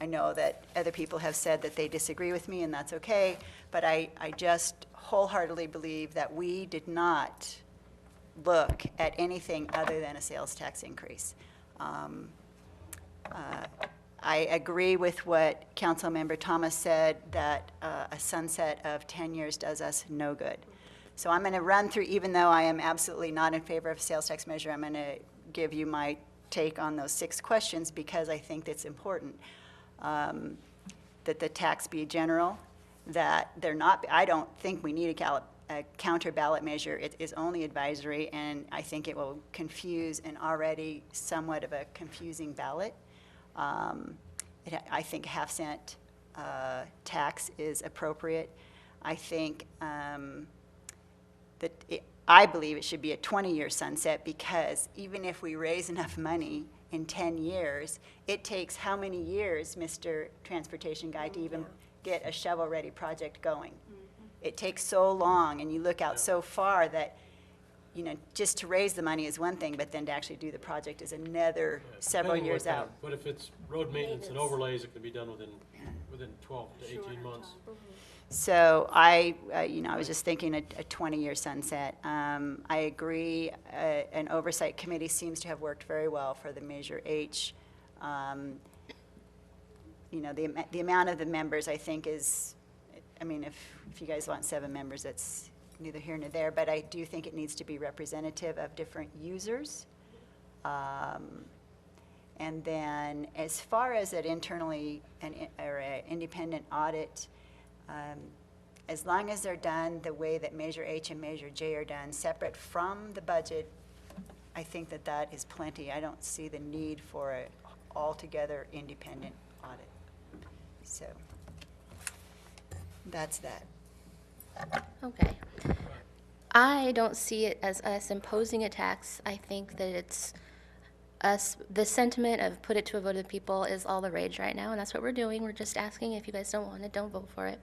I know that other people have said that they disagree with me, and that's okay, but I just wholeheartedly believe that we did not look at anything other than a sales tax increase. I agree with what Councilmember Thomas said, that a sunset of 10 years does us no good. So I'm going to run through, even though I am absolutely not in favor of a sales tax measure, I'm going to give you my take on those 6 questions because I think that's important. That the tax be general, that they're not, I don't think we need a counter ballot measure. It is only advisory, and I think it will confuse an already somewhat of a confusing ballot. I think half-cent tax is appropriate. I think I believe it should be a 20-year sunset because even if we raise enough money in 10 years, it takes how many years, Mr. Transportation Guy, to even get a shovel-ready project going? It takes so long, and you look out so far that, you know, just to raise the money is one thing, but then to actually do the project is another several Depending years what kind out. of- But if it's road maintenance and overlays, it can be done within 12 to 18 months. So you know, I was just thinking a 20-year sunset. I agree, an oversight committee seems to have worked very well for the Measure H. You know, the amount of the members, I think, is, I mean, if you guys want 7 members, that's neither here nor there, but I do think it needs to be representative of different users. And then as far as an internally, or an independent audit, as long as they're done the way that Measure H and Measure J are done, separate from the budget, I think that that is plenty. I don't see the need for an altogether independent audit. So that's that. Okay. I don't see it as us imposing a tax. I think that it's us, the sentiment of put it to a vote of the people is all the rage right now, and that's what we're doing. We're just asking if you guys don't want it, don't vote for it.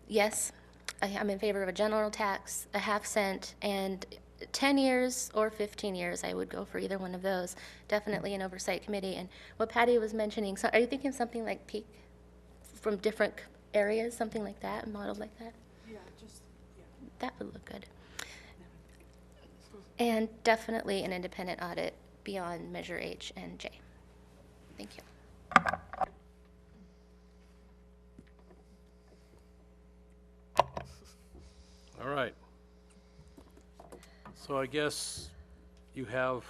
Yes, I'm in favor of a general tax, a half-cent, and 10 years or 15 years, I would go for either one of those. Definitely an oversight committee. And what Patty was mentioning, so are you thinking something like peak from different areas, something like that, modeled like that? Yeah. That would look good. And definitely an independent audit beyond Measure H and J. Thank you. All right. So I guess you have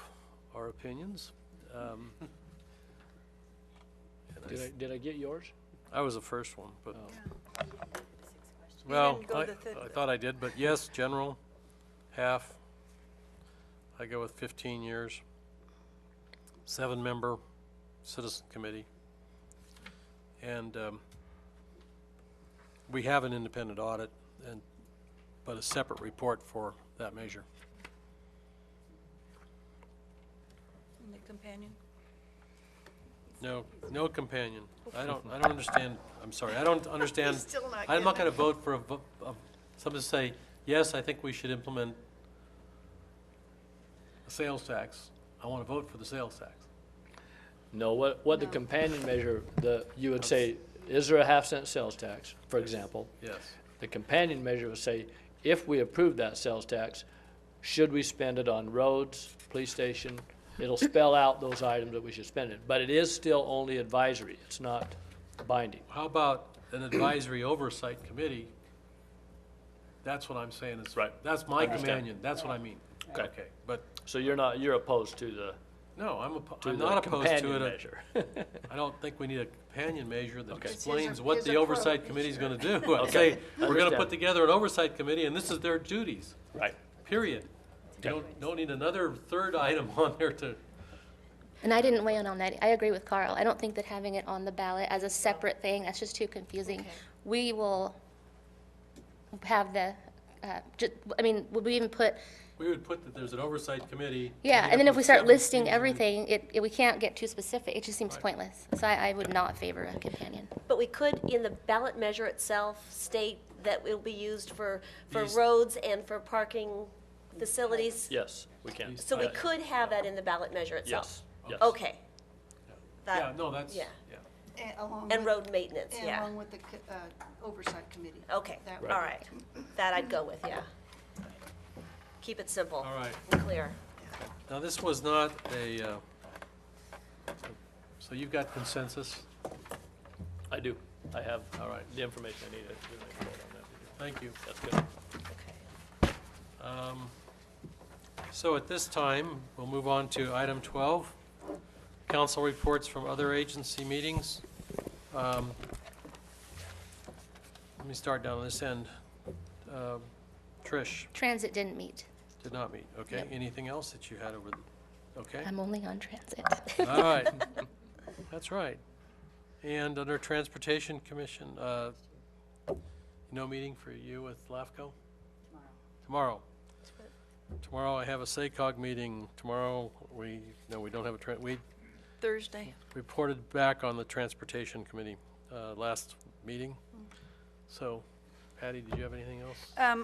our opinions. Did I get yours? I was the first one, but, Oh. well, didn't go I the fifth. I thought I did, but yes, general, half. I go with 15 years. 7-member citizen committee. And we have an independent audit, but a separate report for that measure. And the companion? No companion. I don't understand, I'm sorry, I don't understand. Still not I'm not getting gonna vote for somebody to say, yes, I think we should implement a sales tax. I wanna vote for the sales tax. No, what the companion measure, you would say, is there a half-cent sales tax, for example? Yes. The companion measure would say, if we approve that sales tax, should we spend it on roads, police station? It'll spell out those items that we should spend it, but it is still only advisory, it's not binding. How about an advisory oversight committee That's what I'm saying is, Right. that's my Understand. companion, that's what I mean. Okay. But, So you're opposed to the, no, I'm to I'm the not opposed to companion it. measure? I don't think we need a companion measure that Okay. explains His what the oversight approach, committee's sure. gonna do. I Okay. say, we're gonna Understand. put together an oversight committee, and this is their duties, Right. period. You Okay. don't need another third item on there to, And I didn't weigh in on that. I agree with Carl. I don't think that having it on the ballot as a separate thing, that's just too confusing. Okay. We will have the, I mean, would we even put, we would put that there's an oversight committee. yeah, made and then up if we of start 7 listing things, and everything, we can't get too specific. It just seems Right. pointless. So I would not favor a companion. But we could, in the ballot measure itself, state that it will be used for These- roads and for parking facilities. Yes, we can. So we could have that in the ballot measure itself. Yes, yes. Okay. Yeah, That- no, that's, yeah. yeah. Along And with- road maintenance, And yeah. along with the oversight committee. Okay, That all would- right. That I'd go with, yeah. Keep it simple. All right. And clear. Now, this was not a, so you've got consensus? I do. I have All right. the information I need to vote on that. Thank you. That's good. So at this time, we'll move on to item 12, council reports from other agency meetings. Let me start down this end. Trish Transit didn't meet. did not meet, okay? Yep. Anything else that you had over, okay? I'm only on transit. All right, that's right. And under Transportation Commission, no meeting for you with LAFCO? Tomorrow. Tomorrow I have a SACOG meeting. Tomorrow, we don't have we Thursday. reported back on the Transportation Committee last meeting. So, Patty, did you have anything else?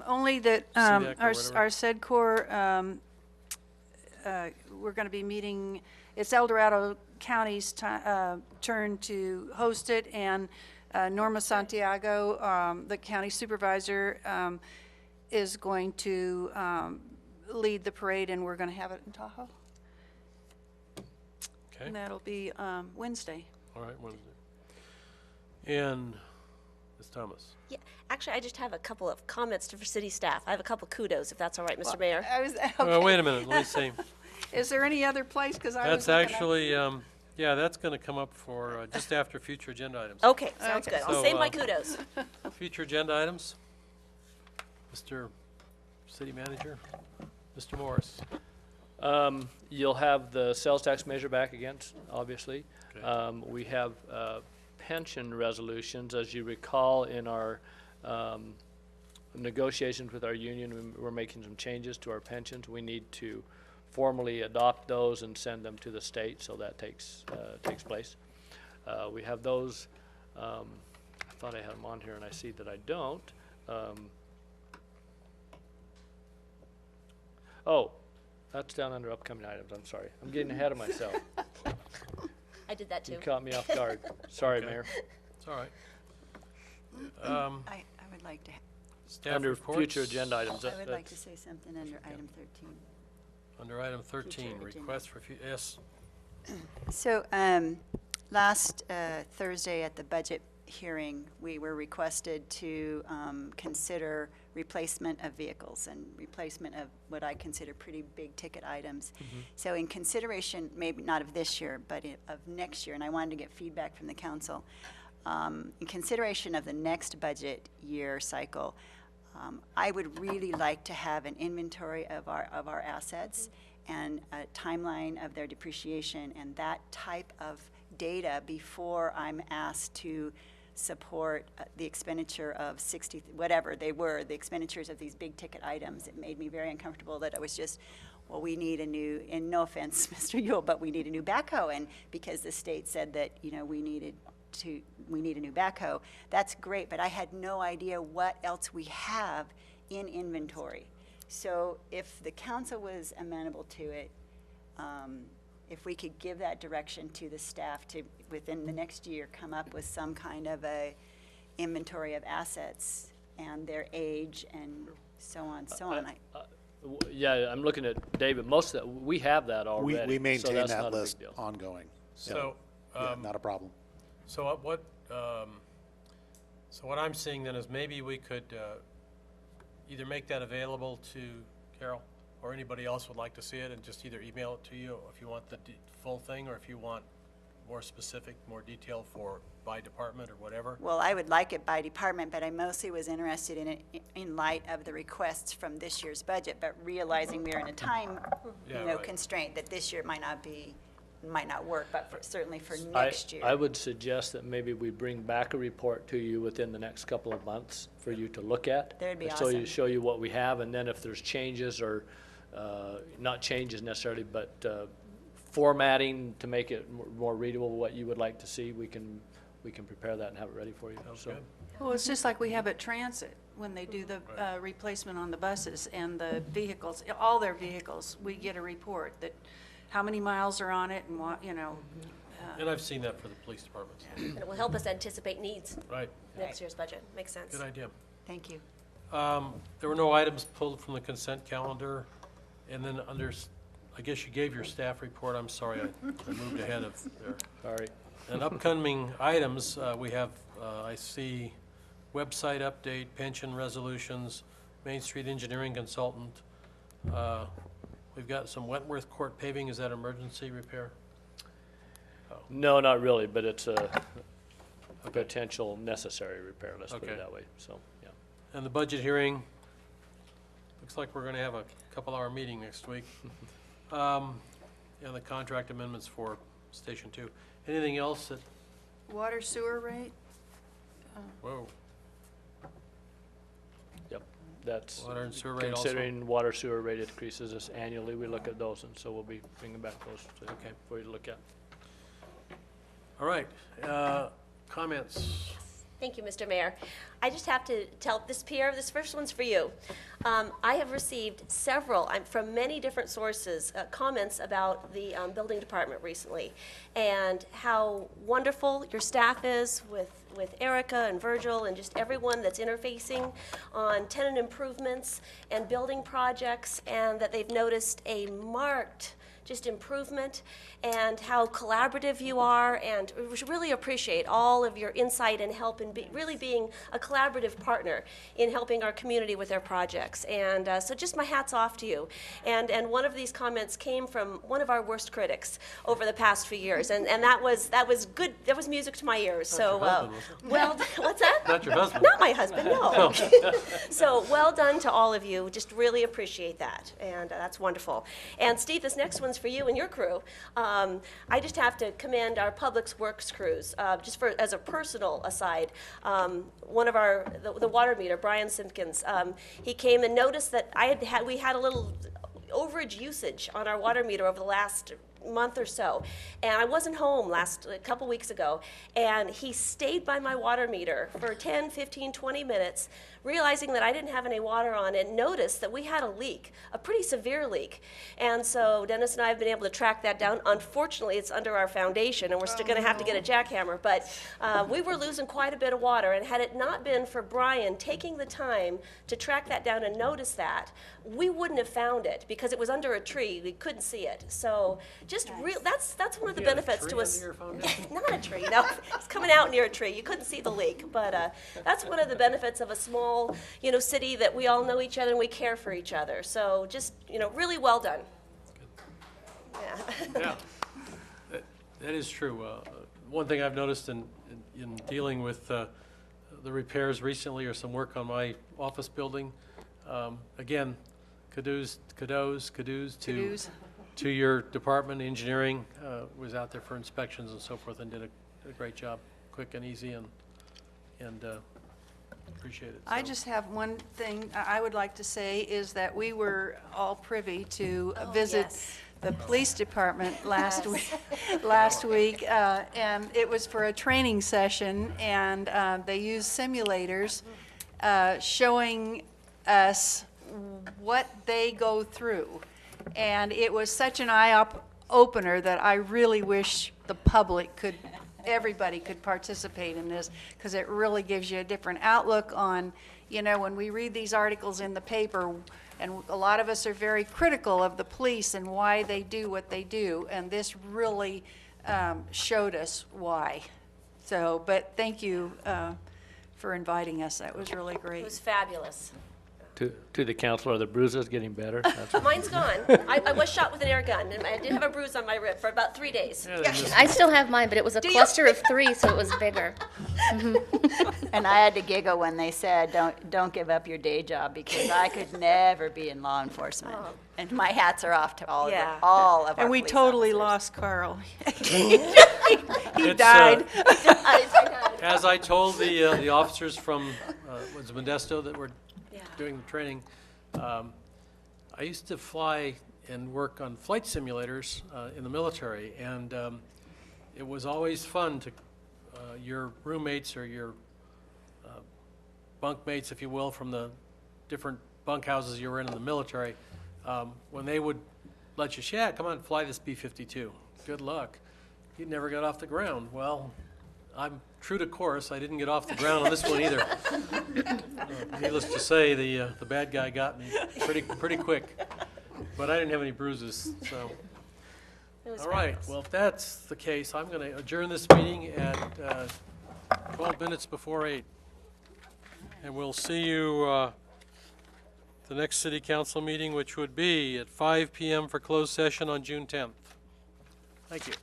Only that CDEC or our whatever? SEDCOR, we're going to be meeting, it's El Dorado County's turn to host it, and Norma Santiago, the county supervisor, is going to lead the parade, and we're going to have it in Tahoe. Okay, And that'll be Wednesday. all right, Wednesday. And Ms. Thomas? Yeah, actually, I just have a couple of comments for city staff. I have a couple kudos, if that's all right, Mr. Mayor. I was, Well, wait okay. a minute, let me see. Is there any other place? Because I was That's looking up- actually, yeah, that's going to come up for just after future agenda items. Okay, sounds Okay. good. I'll So, save my kudos. Future agenda items? Mr. City Manager? Mr. Morris? You'll have the sales tax measure back again, obviously. Okay. We have pension resolutions. As you recall, in our negotiations with our union, we're making some changes to our pensions. We need to formally adopt those and send them to the state, so that takes place. We have those. I thought I had them on here, and I see that I don't. Oh, that's down under upcoming items. I'm sorry. I'm getting ahead of myself. I did that too. You caught me off guard. Sorry, Okay. Mayor. It's all right. I would like to, Staff Under reports? future agenda items. I would like to that's- say something under item 13. Under item 13, Future agenda. request for, yes, So, last Thursday at the budget hearing, we were requested to consider replacement of vehicles and replacement of what I consider pretty big ticket items. So in consideration, maybe not of this year, but of next year, and I wanted to get feedback from the council, in consideration of the next budget year cycle, I would really like to have an inventory of our assets and a timeline of their depreciation and that type of data before I'm asked to support the expenditure of 60, whatever they were, the expenditures of these big ticket items. It made me very uncomfortable that it was just, well, we need a new, and no offense, Mr. Yule, but we need a new backhoe. And because the state said that, we need a new backhoe, that's great, but I had no idea what else we have in inventory. So if the council was amenable to it, if we could give that direction to the staff to, within the next year, come up with some kind of a inventory of assets and their age and so on, so on. Yeah, I'm looking at David. Most of that, we have that already. We so maintain that's that not a big list deal. ongoing. so, Yeah, not a problem. so what I'm seeing then is maybe we could either make that available to Carol or anybody else would like to see it, and just either email it to you if you want the full thing, or if you want more specific, more detail by department or whatever. Well, I would like it by department, but I mostly was interested in it in light of the requests from this year's budget, but realizing we're in a time, Yeah, right. constraint, that this year might not work, but certainly for next year. I would suggest that maybe we bring back a report to you within the next couple of months for you to look at. That'd be So awesome. show you what we have, and then if there's changes or, not changes necessarily, but formatting to make it more readable, what you would like to see, we can prepare that and have it ready for you. So, good. Well, it's just like we have at Transit, when they do the replacement on the buses and the vehicles, all their vehicles, we get a report that how many miles are on it and what, And I've seen that for the police departments. And it will help us anticipate needs Right, next year's budget. Makes sense. good idea. Thank you. There were no items pulled from the consent calendar, and then I guess you gave your staff report, I'm sorry, I moved ahead of there. sorry. And upcoming items, we have, I see, website update, pension resolutions, Main Street engineering consultant. We've got some Wentworth Court paving, is that emergency repair? No, not really, but it's a potential necessary repair, let's put Okay. it that way, so, yeah. And the budget hearing, looks like we're gonna have a couple-hour meeting next week. And the contract amendments for Station 2. Anything else that, water sewer rate? whoa, Yep, that's, water and sewer rate also? considering water sewer rate increases us annually, we look at those, and so we'll be bringing back those for you to look at. All right, comments? Thank you, Mr. Mayor. I just have to tell this, Pierre, this first one's for you. I have received several, from many different sources, comments about the building department recently, and how wonderful your staff is with Erica and Virgil and just everyone that's interfacing on tenant improvements and building projects, and that they've noticed a marked just improvement, and how collaborative you are, and we really appreciate all of your insight and help in really being a collaborative partner in helping our community with their projects. And so just my hat's off to you. And one of these comments came from one of our worst critics over the past few years, and that was good. That was music to my ears. So your husband, was it? well, what's that? Not your husband? Not my husband, no. So well done to all of you. Just really appreciate that, and that's wonderful. And Steve, this next one's for you and your crew. I just have to commend our Public Works crews, just as a personal aside. One of the water meter, Brian Simpkins, he came and noticed that we had a little overage usage on our water meter over the last month or so, and I wasn't home a couple weeks ago, and he stayed by my water meter for 10, 15, 20 minutes, realizing that I didn't have any water on, and noticed that we had a leak, a pretty severe leak. And so Dennis and I have been able to track that down. Unfortunately, it's under our foundation, and we're still going to have to get a jackhammer, but we were losing quite a bit of water, and had it not been for Brian taking the time to track that down and notice that, we wouldn't have found it, because it was under a tree. We couldn't see it. So just that's one of the You had a benefits tree to us. under your foundation? Not a tree, no. It's coming out near a tree. You couldn't see the leak, but that's one of the benefits of a small, city, that we all know each other and we care for each other. So just, really well done. Yeah. Yeah, that is true. One thing I've noticed in dealing with the repairs recently, or some work on my office building, again, kudos to your department. Engineering was out there for inspections and so forth, and did a great job, quick and easy, and appreciate it. I So, just have one thing I would like to say, is that we were all privy to visit yes. the police department last week, and it was for a training session, and they used simulators showing us what they go through. And it was such an eye-opener that I really wish the public everybody could participate in this, because it really gives you a different outlook on, when we read these articles in the paper, and a lot of us are very critical of the police and why they do what they do, and this really showed us why. So, but thank you for inviting us. That was really It great. was fabulous. to the council, are the bruises getting better? That's what- Mine's gone. I was shot with an air gun, and I did have a bruise on my rib for about 3 days. Yeah, they just- I still have mine, but it was a Do you? cluster of 3, so it was bigger. And I had to giggle when they said, don't give up your day job, because I could never be in law enforcement. And my hats are off to all Yeah. of our And we police totally officers. lost Carl. He It's, died. As I told the officers from, was it Modesto that were Yeah. doing the training, I used to fly and work on flight simulators in the military, and it was always fun to, your roommates or your bunkmates, if you will, from the different bunkhouses you were in the military, when they would let you, yeah, come on, fly this B-52. Good luck. You never got off the ground. Well, I'm true to course. I didn't get off the ground on this one either. Needless to say, the bad guy got me pretty quick, but I didn't have any bruises. So, It was all right. fabulous. Well, if that's the case, I'm going to adjourn this meeting at 12 minutes before 8, and we'll see you the next city council meeting, which would be at 5 p.m. for closed session on June 10th. Thank you.